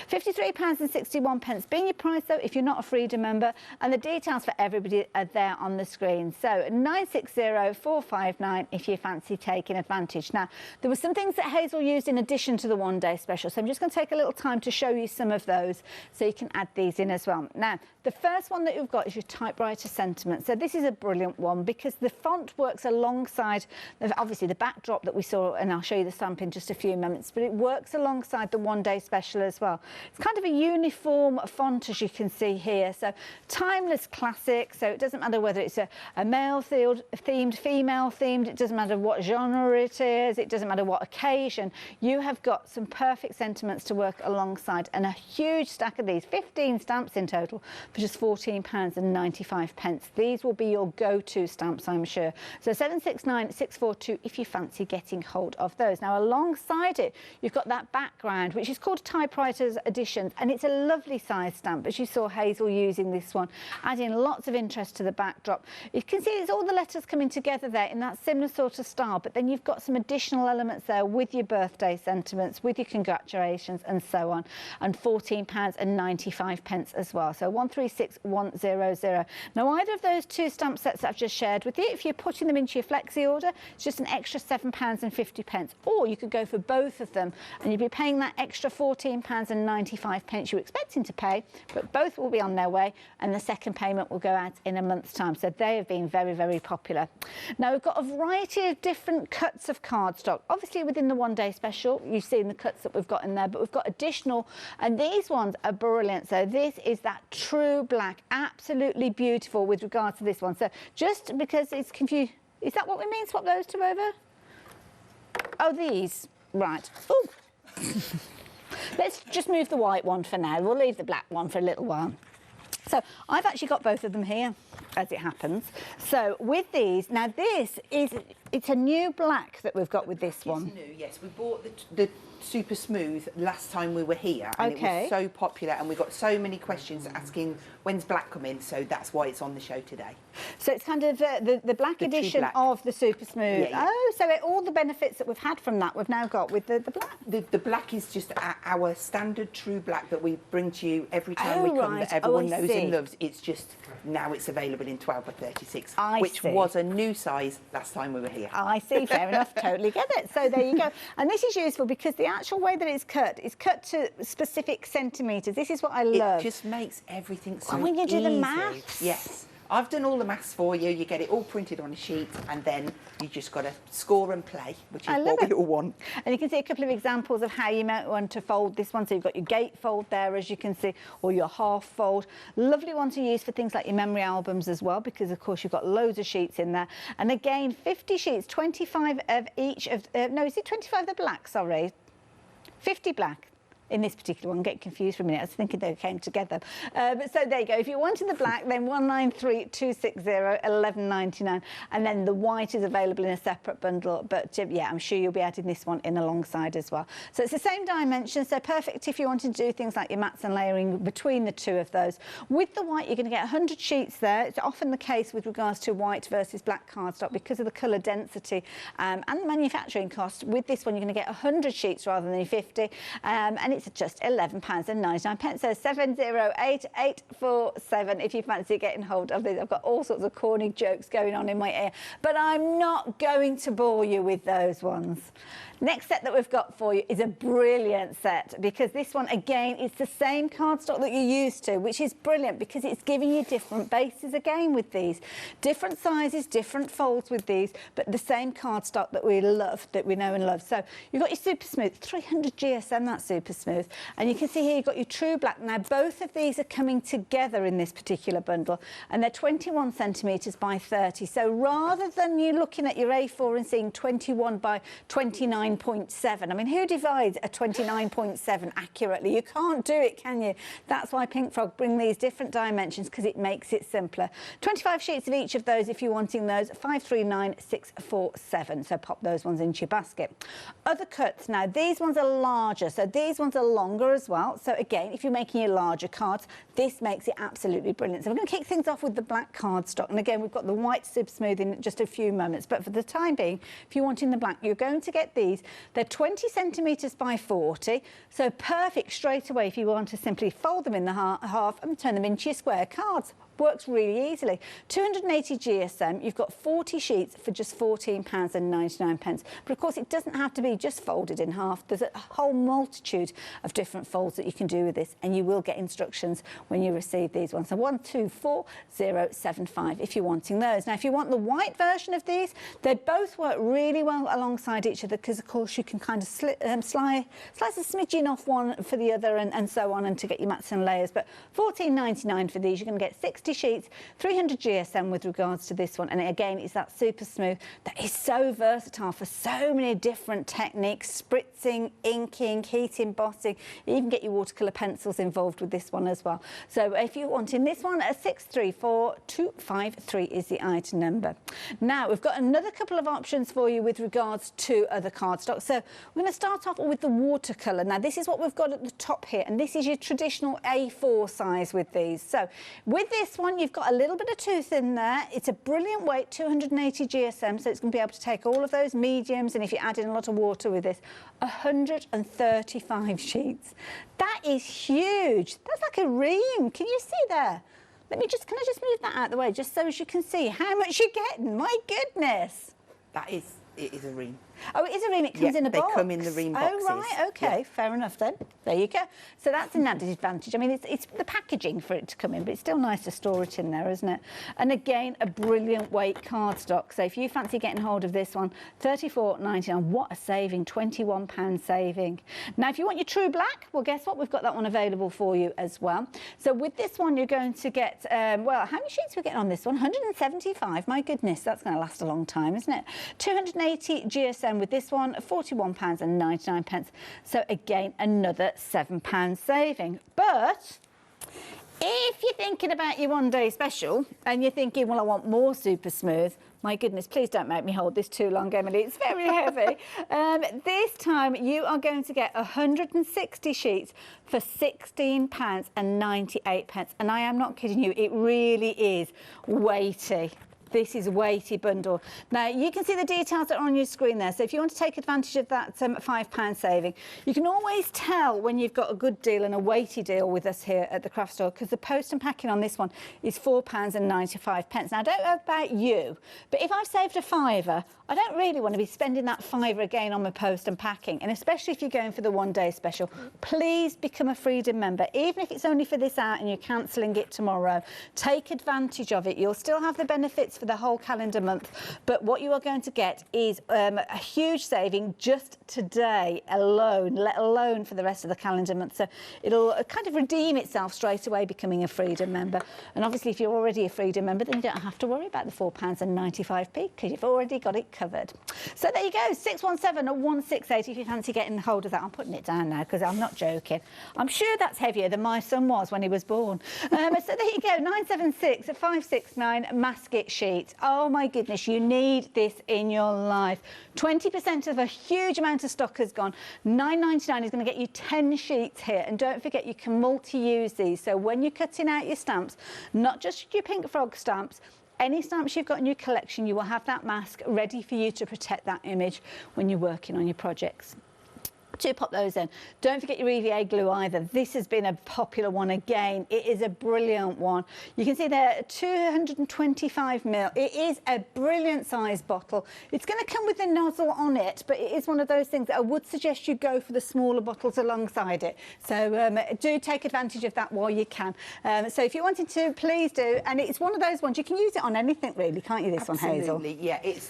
Speaker 1: £53.61 being your price, though, if you're not a Freedom member, and the details for everybody are there on the screen. So 960459 if you fancy taking advantage. Now, there were some things that Hazel used in addition to the one-day special, so I'm just going to take a little time to show you some of those so you can add these in as well. Now, the first one that you've got is your Typewriter Sentiment. So this is a brilliant one, because the font works alongside, obviously, the backdrop that we saw, and I'll show you the stamp in just a few moments, but it works alongside the one-day special as well. It's kind of a uniform font, as you can see here. So timeless classic, so it doesn't matter whether it's a male-themed, female-themed, it doesn't matter what genre it is, it doesn't matter what occasion. You have got some perfect sentiments to work alongside, and a huge stack of these, 15 stamps in total, for just £14.95. These will be your go-to stamps, I'm sure. So 769642 if you fancy getting hold of those. Now, alongside it, you've got that background, which is called Typewriters Edition, and it's a lovely size stamp, as you saw Hazel using this one, adding lots of interest to the backdrop. You can see it's all the letters coming together there in that similar sort of style, but then you've got some additional elements there with your birthday sentiments, with your congratulations, and so on, and £14.95 as well. So 136100. Now, either of those 2 stamp sets that I've just shared with you, if you're putting them into your flexi order, it's just an extra £7.50, or you could go for both of them, and you'll be paying that extra £14.95 you're expecting to pay, but both will be on their way, and the second payment will go out in a month's time. So they have been very, very popular. Now we've got a variety of different cuts of cardstock. Obviously within the one-day special, you've seen the cuts that we've got in there, but we've got additional, and these ones are brilliant. So this is that true black, absolutely beautiful with regards to this one. So just because it's confused, is that what we mean? Swap those two over? Oh, these, right. Oh. Let's just move the white one for now. We'll leave the black one for a little while. So I've actually got both of them here, as it happens. So with these, now this is, it's a new black that we've got with this one.
Speaker 2: It's new, yes. We bought the super smooth last time we were here, and it was so popular, and we got so many questions asking when's black coming, so that's why it's on the show today.
Speaker 1: So it's kind of the black edition of the super smooth. Yeah, yeah. Oh, so all the benefits that we've had from that we've now got with the black.
Speaker 2: The black is just our standard true black that we bring to you every time we come, that everyone knows and loves. It's just now it's available in 12 by 36, which was a new size last time we were here.
Speaker 1: I see, fair enough, totally get it. So there you go. And this is useful because the actual way that it's cut is cut to specific centimetres. This is what I love.
Speaker 2: It just makes everything so
Speaker 1: when you do
Speaker 2: easy.
Speaker 1: The maths.
Speaker 2: Yes. I've done all the maths for you. You get it all printed on a sheet, and then you just got to score and play, which is what we all want.
Speaker 1: And you can see a couple of examples of how you might want to fold this one. So you've got your gate fold there, as you can see, or your half fold. Lovely one to use for things like your memory albums as well, because of course you've got loads of sheets in there. And again, 50 sheets, 25 of each of, no, is it 25 of the black, sorry? 50 black. In this particular one, get confused for a minute. I was thinking they came together. But so there you go. If you wanted the black, then 193260 and then the white is available in a separate bundle. But yeah, I'm sure you'll be adding this one in alongside as well. So it's the same dimension, so perfect if you want to do things like your mats and layering between the two of those. With the white, you're going to get 100 sheets there. It's often the case with regards to white versus black cardstock because of the colour density and the manufacturing cost. With this one, you're going to get 100 sheets rather than 50, and it's just £11.99. So 708847 if you fancy getting hold of these. I've got all sorts of corny jokes going on in my ear, but I'm not going to bore you with those ones. Next set that we've got for you is a brilliant set, because this one, again, it's the same cardstock that you're used to, which is brilliant because it's giving you different bases again with these. Different sizes, different folds with these, but the same cardstock that we love, that we know and love. So you've got your super smooth, 300 GSM, that's super smooth. And you can see here you've got your true black. Now, both of these are coming together in this particular bundle, and they're 21 centimetres by 30. So rather than you looking at your A4 and seeing 21 by 29, 29.7. I mean, who divides a 29.7 accurately? You can't do it, can you? That's why Pink Frog bring these different dimensions, because it makes it simpler. 25 sheets of each of those if you're wanting those, 539647. So pop those ones into your basket. Other cuts now, these ones are larger, so these ones are longer as well. So again, if you're making your larger cards, this makes it absolutely brilliant. So we're going to kick things off with the black cardstock, and again, we've got the white Super Smooth in just a few moments, but for the time being, if you're wanting the black, you're going to get these. They're 20 centimetres by 40, so perfect straight away if you want to simply fold them in the half and turn them into your square cards. Works really easily. 280 GSM, you've got 40 sheets for just £14.99. But of course, it doesn't have to be just folded in half. There's a whole multitude of different folds that you can do with this, and you will get instructions when you receive these ones. So 124075 if you're wanting those. Now, if you want the white version of these, they both work really well alongside each other, because of course you can kind of slice a smidgen off one for the other, and so on, and to get your mats and layers. But £14.99 for these, you're going to get 60 sheets, 300 GSM with regards to this one, and again, it's that super smooth that is so versatile for so many different techniques: spritzing, inking, heat embossing. You even get your watercolor pencils involved with this one as well. So if you're wanting this one, 634253 is the item number. Now we've got another couple of options for you with regards to other cardstock. So we're going to start off with the watercolor. Now this is what we've got at the top here, and this is your traditional A4 size with these. So with this one, you've got a little bit of tooth in there. It's a brilliant weight, 280 GSM, so it's going to be able to take all of those mediums, and if you add in a lot of water with this, 135 sheets. That is huge. That's like a ream. Can you see there? Can I just move that out of the way, just so as you can see how much you're getting? My goodness.
Speaker 2: It is a ream.
Speaker 1: Oh, it is a ream. It comes in a box.
Speaker 2: They come in the ream boxes.
Speaker 1: Oh, right. Okay. Fair enough then. There you go. So that's an added advantage. I mean, it's the packaging for it to come in, but it's still nice to store it in there, isn't it? And again, a brilliant weight cardstock. So if you fancy getting hold of this one, $34.99. What a saving! £21 saving. Now, if you want your true black, well, guess what? We've got that one available for you as well. So with this one, you're going to get, well, how many sheets are we getting on this one? 175. My goodness, that's going to last a long time, isn't it? 280 GSM with this one, £41.99. So again, another £7 saving. But if you're thinking about your one-day special and you're thinking, well, I want more super smooth, my goodness, please don't make me hold this too long, Emily. It's very heavy. This time you are going to get 160 sheets for £16.98. And I am not kidding you, it really is weighty. This is a weighty bundle. Now, you can see the details that are on your screen there. So if you want to take advantage of that £5 saving, you can always tell when you've got a good deal and a weighty deal with us here at the craft store, because the post and packing on this one is £4.95. Now, I don't know about you, but if I've saved a fiver, I don't really want to be spending that fiver again on my post and packing. And especially if you're going for the one-day special, please become a Freedom member. Even if it's only for this hour and you're cancelling it tomorrow, take advantage of it. You'll still have the benefits for the whole calendar month, but what you are going to get is a huge saving just today alone, let alone for the rest of the calendar month. So it'll kind of redeem itself straight away becoming a Freedom member. And obviously if you're already a Freedom member, then you don't have to worry about the £4.95 because you've already got it covered. So there you go, 617 or 168 if you fancy getting hold of that. I'm putting it down now because I'm not joking. I'm sure that's heavier than my son was when he was born. So there you go, 976 569 Masket sheet. Oh my goodness, you need this in your life. 20% of a huge amount of stock has gone. $9.99 is going to get you 10 sheets here. And don't forget, you can multi-use these. So when you're cutting out your stamps, not just your pink frog stamps, any stamps you've got in your collection, you will have that mask ready for you to protect that image when you're working on your projects. Do pop those in. Don't forget your EVA glue either. This has been a popular one again. It is a brilliant one. You can see there 225ml. It is a brilliant size bottle. It's going to come with a nozzle on it, but it is one of those things that I would suggest you go for the smaller bottles alongside it. So do take advantage of that while you can. So if you're wanting to, please do. And it's one of those ones, you can use it on anything really, can't you, this
Speaker 2: Absolutely,
Speaker 1: one, Hazel?
Speaker 2: yeah. It's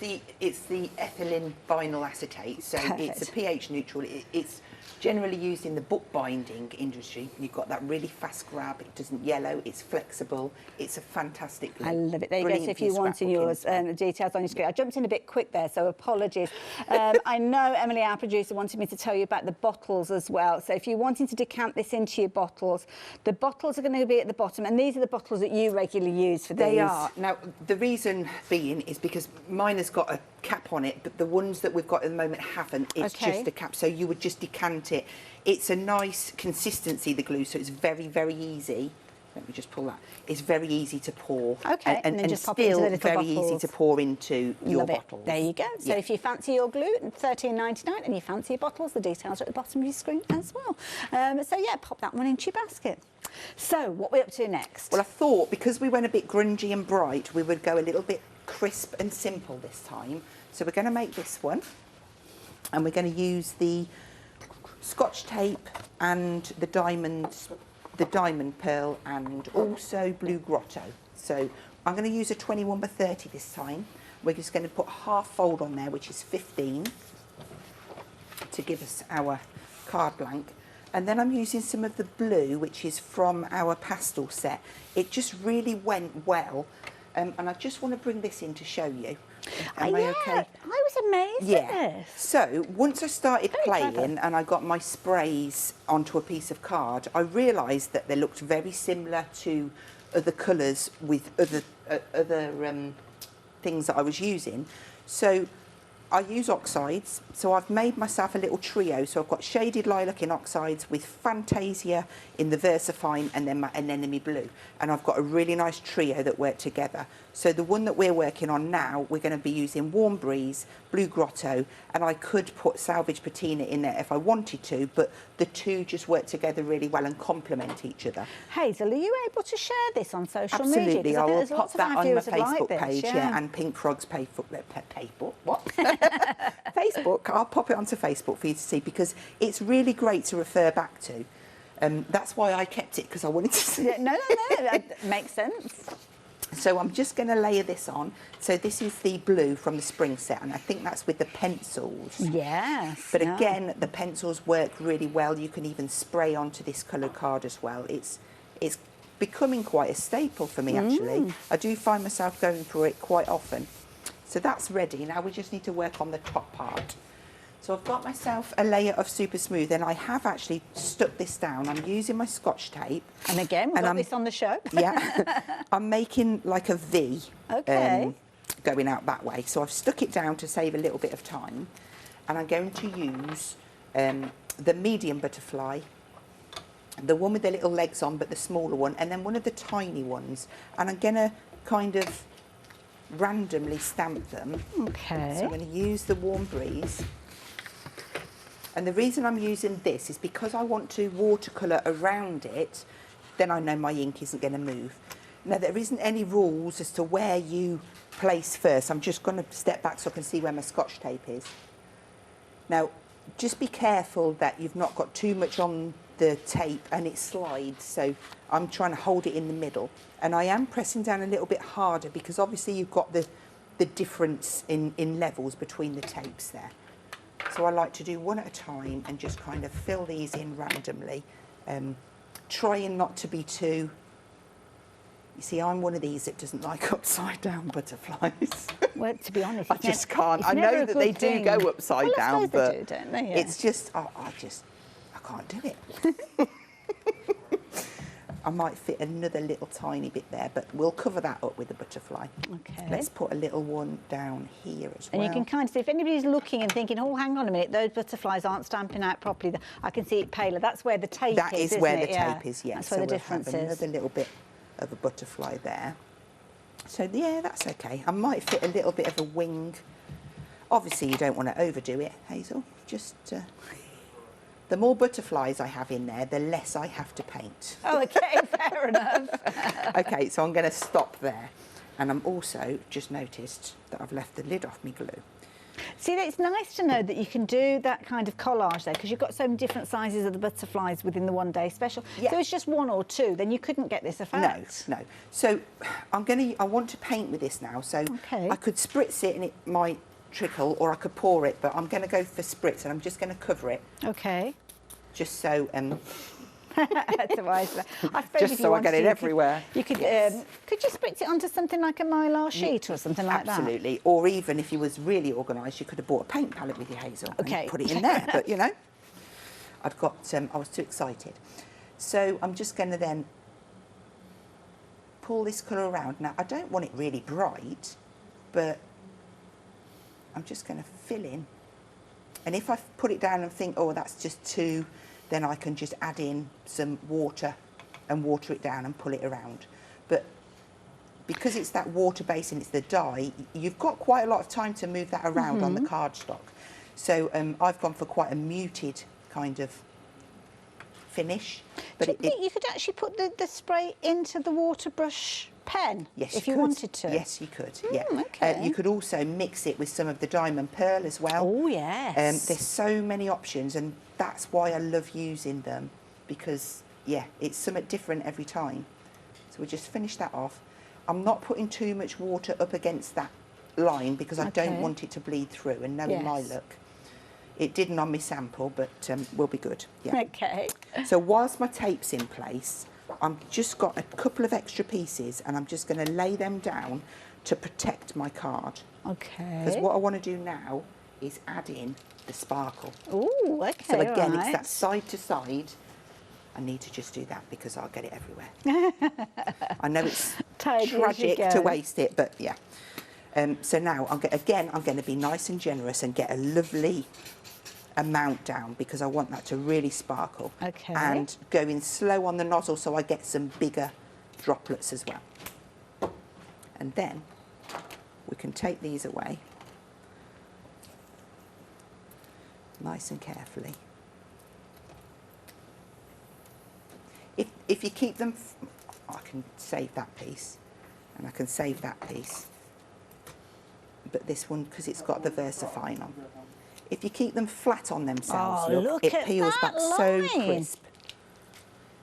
Speaker 2: the ethylene vinyl acetate, so
Speaker 1: Perfect.
Speaker 2: It's a pH neutral. It's generally used in the bookbinding industry. You've got that really fast grab, it doesn't yellow, it's flexible, it's a fantastic glue.
Speaker 1: I love it. There you go. So if you want yours, details on your screen. I jumped in a bit quick there, so apologies. I know Emily, our producer, wanted me to tell you about the bottles as well. So if you're wanting to decant this into your bottles, the bottles are going to be at the bottom, and these are the bottles that you regularly use for these.
Speaker 2: They are. Now, the reason being is because mine has got a cap on it, but the ones that we've got at the moment haven't. It's just a cap, so you would just decant it. It's a nice consistency, the glue, so it's very, very easy. Let me just pull that. It's very easy to pour.
Speaker 1: Okay,
Speaker 2: and
Speaker 1: just pop
Speaker 2: still
Speaker 1: it into the little
Speaker 2: very
Speaker 1: bottles.
Speaker 2: easy to pour into your bottles.
Speaker 1: There you go. So if you fancy your glue, $13.99, and you fancy your bottles, the details are at the bottom of your screen as well. So yeah, pop that one into your basket. So what are we up to next?
Speaker 2: Well, I thought because we went a bit grungy and bright, we would go a little bit crisp and simple this time. So we're going to make this one, and we're going to use the Scotch tape and the diamond pearl, and also blue Grotto. So I'm going to use a 21 by 30 this time. We're just going to put half fold on there, which is 15, to give us our card blank. And then I'm using some of the blue, which is from our pastel set. It just really went well. And I just want to bring this in to show you. Am I okay?
Speaker 1: I was amazed at this.
Speaker 2: So once I started playing and I got my sprays onto a piece of card, I realised that they looked very similar to other colours with other things that I was using. So I use oxides, so I've made myself a little trio. So I've got Shaded Lilac in oxides with Fantasia in the Versafine, and then my Anemone Blue. And I've got a really nice trio that work together. So the one that we're working on now, we're going to be using Warm Breeze, blue Grotto, and I could put salvage patina in there if I wanted to, but the two just work together really well and complement each other.
Speaker 1: Hazel, are you able to share this on social media?
Speaker 2: Absolutely, I will pop that on my
Speaker 1: Facebook
Speaker 2: page, and Pink Frog's Facebook. I'll pop it onto Facebook for you to see, because it's really great to refer back to. That's why I kept it, because I wanted to see.
Speaker 1: Yeah, no, that makes sense.
Speaker 2: So I'm just going to layer this on. So this is the blue from the spring set, and I think that's with the pencils.
Speaker 1: Yes.
Speaker 2: But again, the pencils work really well. You can even spray onto this coloured card as well. It's becoming quite a staple for me, actually. I do find myself going for it quite often. So that's ready. Now we just need to work on the top part. So I've got myself a layer of super smooth, and I have actually stuck this down. I'm using my Scotch tape.
Speaker 1: And again, we've got this on the show.
Speaker 2: Yeah. I'm making like a V going out that way. So I've stuck it down to save a little bit of time. And I'm going to use the medium butterfly, the one with the little legs on, but the smaller one, and then one of the tiny ones. And I'm going to kind of randomly stamp them.
Speaker 1: Okay.
Speaker 2: So I'm going to use the Warm Breeze. And the reason I'm using this is because I want to watercolour around it, then I know my ink isn't going to move. Now, there isn't any rules as to where you place first. I'm just going to step back so I can see where my Scotch tape is. Now, just be careful that you've not got too much on the tape and it slides. So I'm trying to hold it in the middle. And I am pressing down a little bit harder because obviously you've got the difference in levels between the tapes there. So I like to do one at a time and just kind of fill these in randomly, trying not to be too... You see, I'm one of these that doesn't like upside down butterflies.
Speaker 1: Well, to be honest,
Speaker 2: I just can't. I know that they do go upside down, but
Speaker 1: they do, don't they? Yeah.
Speaker 2: It's just, I can't do it. I might fit another little tiny bit there, but we'll cover that up with the butterfly. Okay. Let's put a little one down here as well.
Speaker 1: And you can kind of see, if anybody's looking and thinking, oh, hang on a minute, those butterflies aren't stamping out properly, I can see it paler. That's where the tape is,
Speaker 2: That is where the tape is, yes.
Speaker 1: That's where the difference is.
Speaker 2: Another little bit of a butterfly there. So, yeah, that's okay. I might fit a little bit of a wing. Obviously, you don't want to overdo it, Hazel. Just... the more butterflies I have in there, the less I have to paint.
Speaker 1: Oh, okay, fair enough.
Speaker 2: Okay, so I'm going to stop there. And I'm also just noticed that I've left the lid off my glue.
Speaker 1: See, it's nice to know that you can do that kind of collage there, because you've got so many different sizes of the butterflies within the one day special. Yeah. So it's just one or two, then you couldn't get this effect.
Speaker 2: No. So I want to paint with this now. So I could spritz it and it might trickle, or I could pour it, but I'm going to go for spritz, and I'm just going to cover it. Okay. Just so
Speaker 1: that's a wise one. I suppose
Speaker 2: just so I get it everywhere.
Speaker 1: You could could you spritz it onto something like a mylar sheet or something like that?
Speaker 2: Absolutely. Or even if you was really organised, you could have bought a paint palette with your, Hazel.
Speaker 1: Okay.
Speaker 2: And put it in there. But you know, I was too excited. So I'm just going to then pull this colour around. Now I don't want it really bright, but I'm just going to fill in, and if I put it down and think, oh, that's just too, then I can just add in some water and water it down and pull it around. But because it's that water base and it's the dye, you've got quite a lot of time to move that around on the cardstock. So I've gone for quite a muted kind of finish. But
Speaker 1: do you think you could actually put the spray into the water brush pen, if you wanted to?
Speaker 2: Yes, you could. Yeah. Okay. You could also mix it with some of the diamond pearl as well.
Speaker 1: Oh yes.
Speaker 2: There's so many options, and that's why I love using them, because yeah, it's something different every time. So we just finish that off. I'm not putting too much water up against that line because I don't want it to bleed through. And knowing my look, it didn't on my sample, but will be good. Yeah. Okay. So whilst my tape's in place, I've just got a couple of extra pieces, and I'm just going to lay them down to protect my card. Okay. Because what I want to do now is add in the sparkle. Oh, okay. So again, it's that side to side. I need to just do that because I'll get it everywhere. I know it's tragic to waste it, but yeah. So now, I'm going to be nice and generous and get a lovely amount down, because I want that to really sparkle. Okay. And going slow on the nozzle so I get some bigger droplets as well. And then we can take these away. nice and carefully. If you keep them, I can save that piece, and I can save that piece. But this one, because it's got the VersaFine on. If you keep them flat on themselves, look, it peels back so crisp.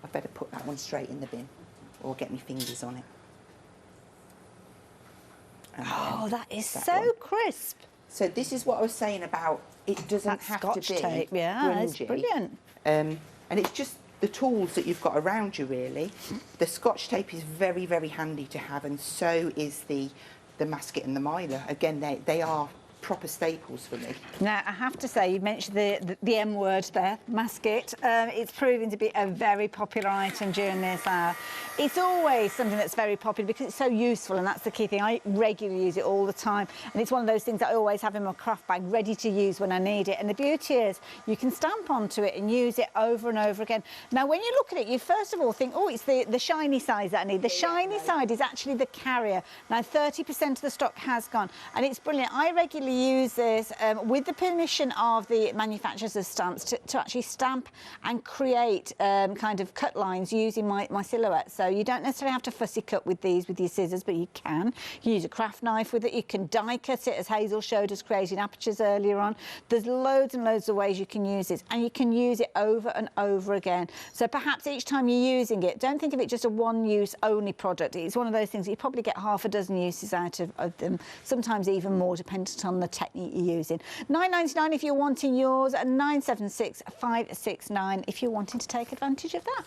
Speaker 2: I better put that one straight in the bin, or get my fingers on it.
Speaker 1: Oh, that is so crisp.
Speaker 2: So this is what I was saying about it doesn't have to be
Speaker 1: tape. Yeah, it's brilliant.
Speaker 2: And it's just the tools that you've got around you, really. The Scotch tape is very, very handy to have, and so is the masket and the miler. Again, they are proper staples for me.
Speaker 1: Now, I have to say, you mentioned the M word there, masket. It's proving to be a very popular item during this hour. It's always something that's very popular because it's so useful, and that's the key thing. I regularly use it all the time, and it's one of those things that I always have in my craft bag, ready to use when I need it. And the beauty is you can stamp onto it and use it over and over again. Now, when you look at it, you first of all think, oh, it's the shiny side that I need. The shiny side is actually the carrier. Now, 30% of the stock has gone, and it's brilliant. I regularly use this with the permission of the manufacturers of stamps to actually stamp and create kind of cut lines using my silhouette. So you don't necessarily have to fussy cut with these with your scissors, but you can. You use a craft knife with it. You can die cut it, as Hazel showed us creating apertures earlier on. There's loads and loads of ways you can use this, and you can use it over and over again. So perhaps each time you're using it, don't think of it just a one-use only product. It's one of those things that you probably get half a dozen uses out of them, sometimes even more, dependent on the technique you're using. £9.99 if you're wanting yours, and £9.76 if you're wanting to take advantage of that.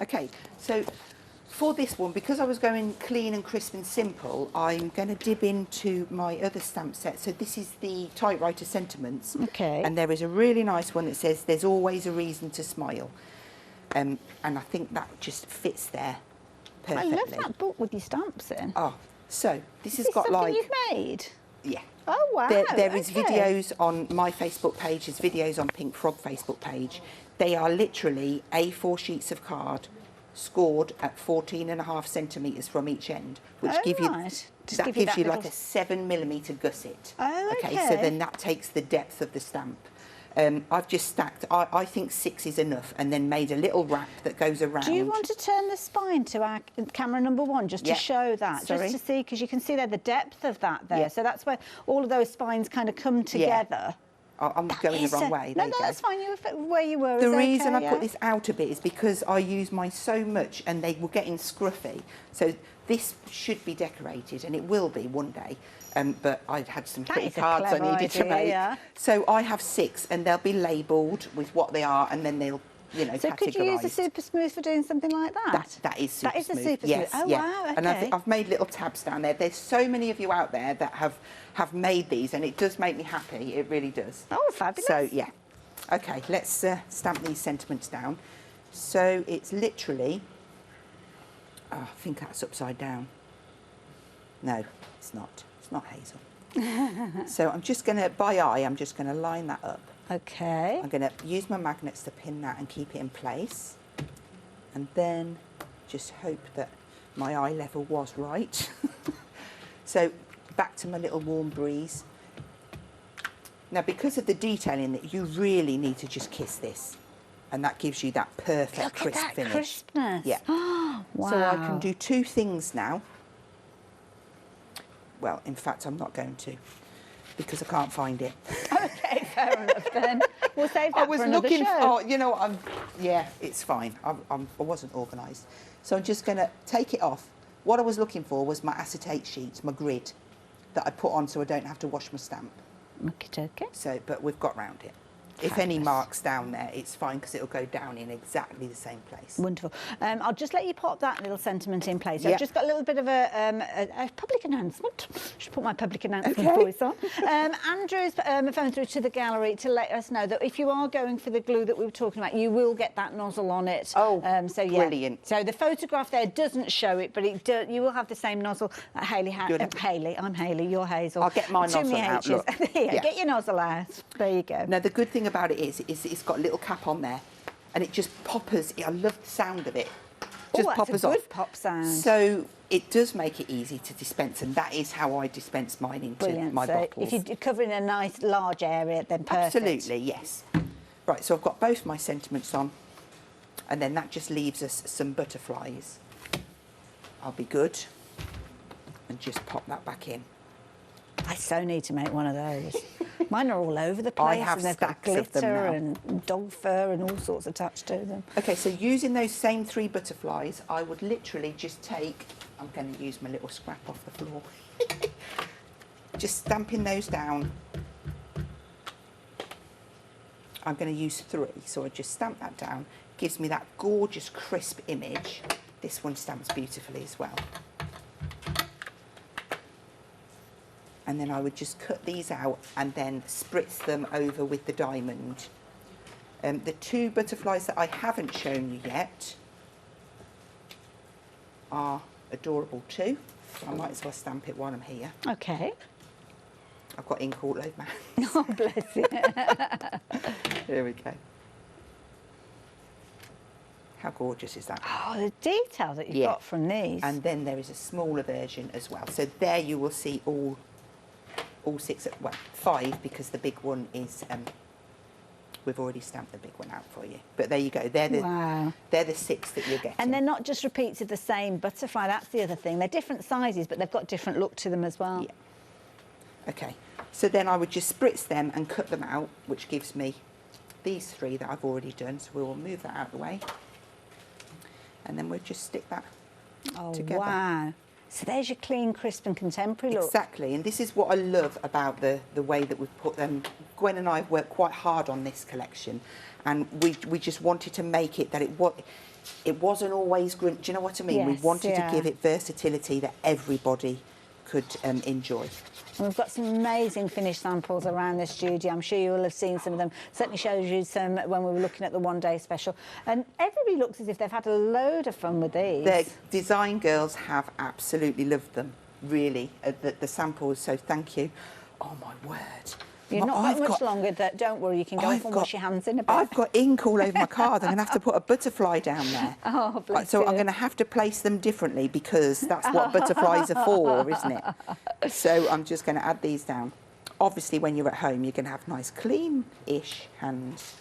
Speaker 2: Okay, so for this one, because I was going clean and crisp and simple, I'm going to dip into my other stamp set. So this is the Typewriter Sentiments.
Speaker 1: Okay.
Speaker 2: And there is a really nice one that says, "There's always a reason to smile." And I think that just fits there perfectly.
Speaker 1: I love that book with your stamps in.
Speaker 2: Oh, so this has
Speaker 1: Is
Speaker 2: got
Speaker 1: something
Speaker 2: like...
Speaker 1: you've made?
Speaker 2: Yeah.
Speaker 1: Oh, wow.
Speaker 2: There is videos on my Facebook page, there's videos on Pink Frog Facebook page. They are literally A4 sheets of card scored at 14.5 centimetres from each end, which gives you like a 7mm gusset.
Speaker 1: Oh, okay.
Speaker 2: So then that takes the depth of the stamp. I've just stacked, I think 6 is enough, and then made a little wrap that goes around.
Speaker 1: Do you want to turn the spine to our camera number 1 just to show that?
Speaker 2: Sorry?
Speaker 1: Just to see, because you can see there the depth of that there.
Speaker 2: Yeah.
Speaker 1: So that's where all of those spines kind of come together.
Speaker 2: I'm going the wrong way.
Speaker 1: No, that's fine. You were where you were.
Speaker 2: The reason I put this out a bit is because I use mine so much and they were getting scruffy. So this should be decorated, and it will be one day. But I'd had some pretty cards I needed to make. Yeah. So I have 6, and they'll be labelled with what they are, and then they'll, you know,
Speaker 1: so
Speaker 2: categorised.
Speaker 1: Could you use the Super Smooth for doing something like that?
Speaker 2: That is Super Smooth.
Speaker 1: That is the Super
Speaker 2: Yes,
Speaker 1: Smooth. Oh,
Speaker 2: yeah.
Speaker 1: wow, okay.
Speaker 2: And I've made little tabs down there. There's so many of you out there that have made these, and it does make me happy. It really does.
Speaker 1: Oh, fabulous.
Speaker 2: So, yeah. OK, let's stamp these sentiments down. So it's literally... Oh, I think that's upside down. No, it's not. It's not, Hazel. So I'm just going to, by eye, I'm just going to line that up.
Speaker 1: OK.
Speaker 2: I'm going to use my magnets to pin that and keep it in place. And then just hope that my eye level was right. So back to my little warm breeze. Now, because of the detailing, that you really need to just kiss this. And that gives you that perfect crisp finish.
Speaker 1: Look at that crispness.
Speaker 2: Yeah.
Speaker 1: Oh, wow.
Speaker 2: So I can do 2 things now. Well, in fact, I'm not going to, because I can't find it.
Speaker 1: OK, fair enough then. We'll save that for another show.
Speaker 2: Oh, you know what? Yeah, it's fine. I wasn't organised. So I'm just going to take it off. What I was looking for was my acetate sheet, my grid, that I put on so I don't have to wash my stamp.
Speaker 1: OK.
Speaker 2: So, but we've got round it. If any marks down there, it's fine, because it'll go down in exactly the same place.
Speaker 1: Wonderful. I'll just let you pop that little sentiment in place.
Speaker 2: Yep.
Speaker 1: I've just got a little bit of a public announcement. Should put my public announcement voice on. Andrew's phoned through to the gallery to let us know that if you are going for the glue that we were talking about, you will get that nozzle on it.
Speaker 2: Oh,
Speaker 1: so yeah.
Speaker 2: Brilliant.
Speaker 1: So the photograph there doesn't show it, but you will have the same nozzle that Hayley, I'm Hayley, you're Hazel.
Speaker 2: I'll get my nozzle out, look.
Speaker 1: Here, get your nozzle out. There you go.
Speaker 2: Now, the good thing about it is it's got a little cap on there, and it just poppers. I love the sound of it. Just
Speaker 1: that's
Speaker 2: poppers
Speaker 1: a good
Speaker 2: off.
Speaker 1: pop sound.
Speaker 2: So it does make it easy to dispense, and that is how I dispense mine into my bottles.
Speaker 1: If you're covering a nice large area, then perfect.
Speaker 2: Absolutely, yes. Right, so I've got both my sentiments on, and then that just leaves us some butterflies. I'll be good and just pop that back in.
Speaker 1: I so need to make one of those. Mine are all over the place.
Speaker 2: I have
Speaker 1: and they've got
Speaker 2: stacks of them
Speaker 1: glitter
Speaker 2: now.
Speaker 1: and dog fur and all sorts attached to them.
Speaker 2: Okay, so using those same 3 butterflies, I would literally just take, I'm going to use my little scrap off the floor, just stamping those down. I'm going to use 3, so I just stamp that down. Gives me that gorgeous crisp image. This one stamps beautifully as well. And then I would just cut these out and then spritz them over with the diamond. The 2 butterflies that I haven't shown you yet are adorable too. So I might as well stamp it while I'm here.
Speaker 1: Okay.
Speaker 2: I've got ink all over my hands.
Speaker 1: Oh, bless you.
Speaker 2: Here we go. How gorgeous is that?
Speaker 1: Oh, the detail that you've got from these.
Speaker 2: And then there is a smaller version as well. So there you will see all 6, well, 5, because the big one is, we've already stamped the big one out for you. But there you go. They're the 6 that you're getting.
Speaker 1: And they're not just repeats of the same butterfly. That's the other thing. They're different sizes, but they've got different look to them as well.
Speaker 2: Yeah. Okay. So then I would just spritz them and cut them out, which gives me these 3 that I've already done. So we will move that out of the way. And then we'll just stick that together.
Speaker 1: Wow. So there's your clean, crisp and contemporary look.
Speaker 2: Exactly, and this is what I love about the way that we've put them. Gwen and I have worked quite hard on this collection, and we just wanted to make it that it wasn't always grunt. Do you know what I mean?
Speaker 1: Yes,
Speaker 2: we wanted to give it versatility that everybody could enjoy.
Speaker 1: And we've got some amazing finished samples around the studio. I'm sure you will have seen some of them. Certainly showed you some when we were looking at the one-day special. And everybody looks as if they've had a load of fun with these.
Speaker 2: The design girls have absolutely loved them, really, the samples, so thank you. Oh, my word.
Speaker 1: You're not got much longer. Don't worry, you can go off and wash your hands in a bit.
Speaker 2: I've got ink all over my card. I'm going to have to put a butterfly down there.
Speaker 1: Oh, bless
Speaker 2: So
Speaker 1: you.
Speaker 2: I'm going to have to place them differently because that's what butterflies are for, isn't it? So I'm just going to add these down. Obviously, when you're at home, you're going to have nice, clean-ish hands.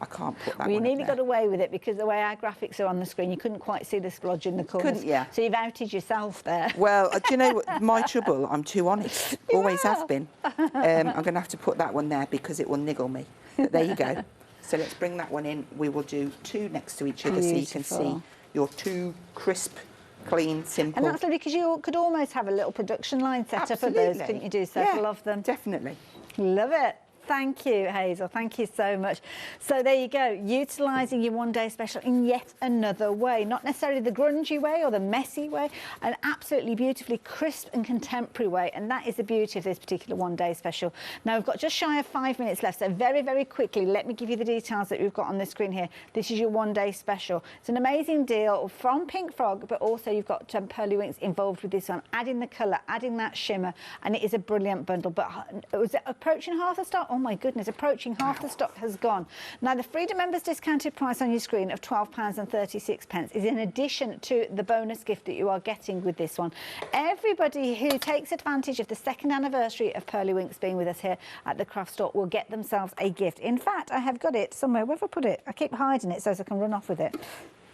Speaker 2: I can't put that
Speaker 1: Well, you
Speaker 2: one
Speaker 1: nearly
Speaker 2: up there.
Speaker 1: got away with it because the way our graphics are on the screen, you couldn't quite see the splodge in the corners.
Speaker 2: Couldn't you?
Speaker 1: So you've outed yourself there.
Speaker 2: Well, do you know what? My trouble, I'm too honest. Always have been. I'm going to have to put that one there because it will niggle me. But there you go. So let's bring that one in. We will do 2 next to each other so you can see your 2 crisp, clean, simple.
Speaker 1: And that's lovely because you could almost have a little production line set up of those, couldn't you? Do several of them.
Speaker 2: Definitely.
Speaker 1: Love it. Thank you, Hazel. Thank you so much. So there you go, utilising your one-day special in yet another way. Not necessarily the grungy way or the messy way, an absolutely beautifully crisp and contemporary way. And that is the beauty of this particular one-day special. Now, we've got just shy of 5 minutes left. So very, very quickly, let me give you the details that we've got on the screen here. This is your one-day special. It's an amazing deal from Pink Frog, but also you've got Pearly Winks involved with this one, adding the colour, adding that shimmer, and it is a brilliant bundle. But was it approaching half the stock? Oh my goodness, approaching half the stock has gone. Now, the Freedom members discounted price on your screen of £12.36 is in addition to the bonus gift that you are getting with this one. Everybody who takes advantage of the 2nd anniversary of Pearly Winks being with us here at the craft store will get themselves a gift. In fact, I have got it somewhere. Where have I put it? I keep hiding it so I can run off with it.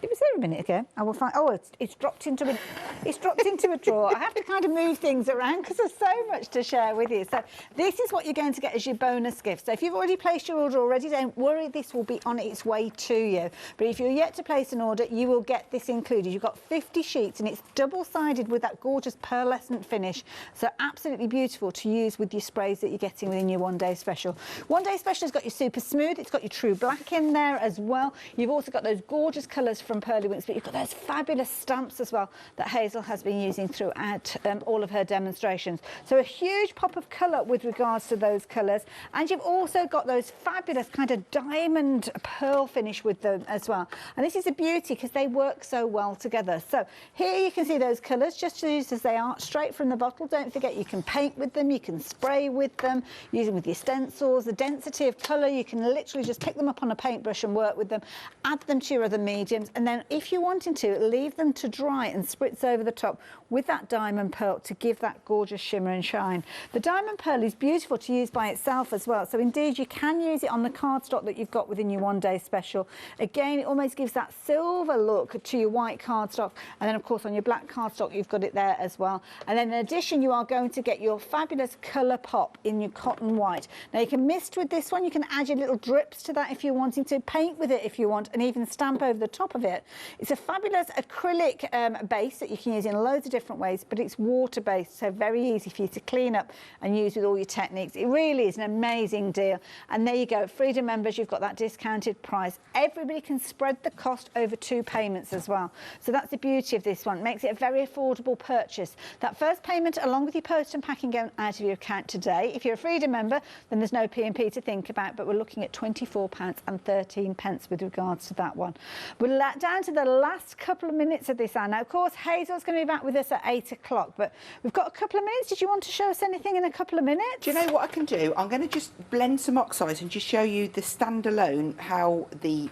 Speaker 1: It was there a minute ago. I will find. Oh, it's dropped into a drawer. I have to kind of move things around because there's so much to share with you. So this is what you're going to get as your bonus gift. So if you've already placed your order already, don't worry. This will be on its way to you. But if you're yet to place an order, you will get this included. You've got 50 sheets, and it's double-sided with that gorgeous pearlescent finish. So absolutely beautiful to use with your sprays that you're getting within your one-day special. One-day special has got your super smooth. It's got your true black in there as well. You've also got those gorgeous colours from Pearly Winks, but you've got those fabulous stamps as well that Hazel has been using throughout all of her demonstrations. So a huge pop of colour with regards to those colours, and you've also got those fabulous kind of diamond pearl finish with them as well. And this is a beauty because they work so well together. So here you can see those colours just used as they are, straight from the bottle. Don't forget you can paint with them, you can spray with them, use them with your stencils. The density of colour, you can literally just pick them up on a paintbrush and work with them, add them to your other mediums. and then if you're wanting to, leave them to dry and spritz over the top with that diamond pearl to give that gorgeous shimmer and shine. The diamond pearl is beautiful to use by itself as well, so indeed you can use it on the cardstock that you've got within your one-day special. Again, it almost gives that silver look to your white cardstock, and then of course on your black cardstock you've got it there as well. And then in addition, you are going to get your fabulous colour pop in your cotton white. Now you can mist with this one, you can add your little drips to that if you're wanting to, paint with it if you want, and even stamp over the top of it. It's a fabulous acrylic base that you can use in loads of different ways, but it's water based, so very easy for you to clean up and use with all your techniques. It really is an amazing deal. And there you go, Freedom members, you've got that discounted price. Everybody can spread the cost over 2 payments as well. So that's the beauty of this one. It makes it a very affordable purchase. That first payment along with your post and packing going out of your account today. If you're a Freedom member, then there's no P&P to think about, but we're looking at £24.13 with regards to that one. We're down to the last couple of minutes of this hour. Now, of course, Hazel's going to be back with us at 8 o'clock, but we've got a couple of minutes. Did you want to show us anything in a couple of minutes?
Speaker 2: Do you know what I can do? I'm going to just blend some oxides and just show you the standalone, how the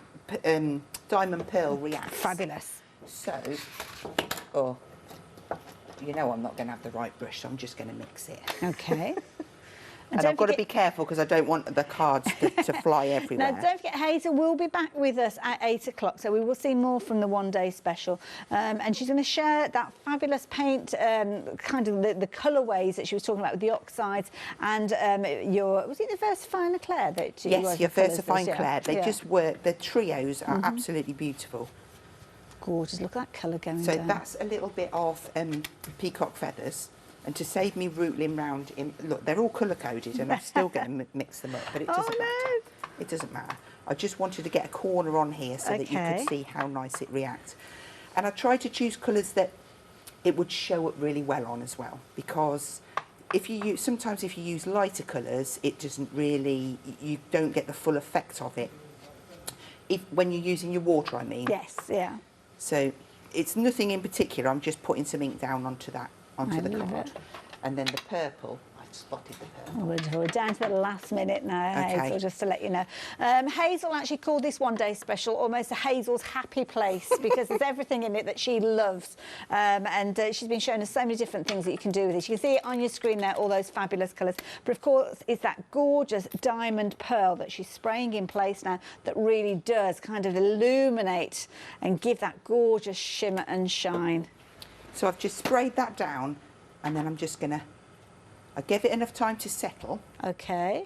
Speaker 2: diamond pearl reacts.
Speaker 1: Fabulous.
Speaker 2: So, oh, you know I'm not going to have the right brush, so I'm just going to mix it.
Speaker 1: Okay.
Speaker 2: And I've got to be careful because I don't want the cards to fly everywhere.
Speaker 1: Now, don't forget, Hazel will be back with us at 8 o'clock, so we will see more from the one-day special. And she's going to share that fabulous paint, kind of the colourways that she was talking about with the oxides and your, was it the Versafine Eclair that you
Speaker 2: Yes, your Versafine
Speaker 1: yeah.
Speaker 2: Eclair. They just work, the trios are absolutely beautiful.
Speaker 1: Gorgeous, look at that colour going
Speaker 2: So
Speaker 1: down.
Speaker 2: that's a little bit of peacock feathers. And to save me rootling round, look, they're all colour-coded and I'm still going to mix them up, but it doesn't matter. It doesn't matter. I just wanted to get a corner on here so that you could see how nice it reacts. And I tried to choose colours that it would show up really well on as well, because if you use, sometimes if you use lighter colours, it doesn't really, you don't get the full effect of it. When you're using your water, I mean.
Speaker 1: Yes, yeah.
Speaker 2: So it's nothing in particular, I'm just putting some ink down onto that. Onto the card. And then the purple, I've spotted the purple.
Speaker 1: We're down to the last minute now,
Speaker 2: Okay.
Speaker 1: Hazel, just to let you know. Hazel actually called this one-day special almost a Hazel's happy place because there's everything in it that she loves. And she's been showing us so many different things that you can do with it. You can see it on your screen there, all those fabulous colours. But of course, it's that gorgeous diamond pearl that she's spraying in place now that really does kind of illuminate and give that gorgeous shimmer and shine.
Speaker 2: So I've just sprayed that down and then I'm just going to, I give it enough time to settle.
Speaker 1: Okay.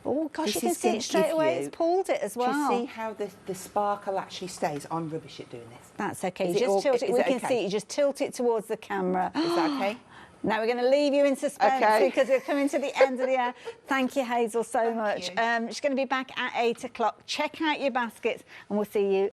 Speaker 1: Oh gosh,
Speaker 2: This
Speaker 1: you can
Speaker 2: is
Speaker 1: see
Speaker 2: gonna
Speaker 1: it straight
Speaker 2: give
Speaker 1: away.
Speaker 2: you-
Speaker 1: It's pulled it as well.
Speaker 2: Do you see how the sparkle actually stays? I'm rubbish at doing this.
Speaker 1: That's okay.
Speaker 2: Is
Speaker 1: You
Speaker 2: it
Speaker 1: just
Speaker 2: all-
Speaker 1: tilt it.
Speaker 2: is
Speaker 1: We
Speaker 2: it
Speaker 1: can
Speaker 2: okay?
Speaker 1: see. You just tilt it towards the camera.
Speaker 2: Is that okay?
Speaker 1: Now we're going to leave you in suspense
Speaker 2: Okay.
Speaker 1: because we're coming to the end of the hour. Thank you, Hazel, so much.
Speaker 2: you.
Speaker 1: She's going to be back at 8 o'clock. Check out your baskets and we'll see you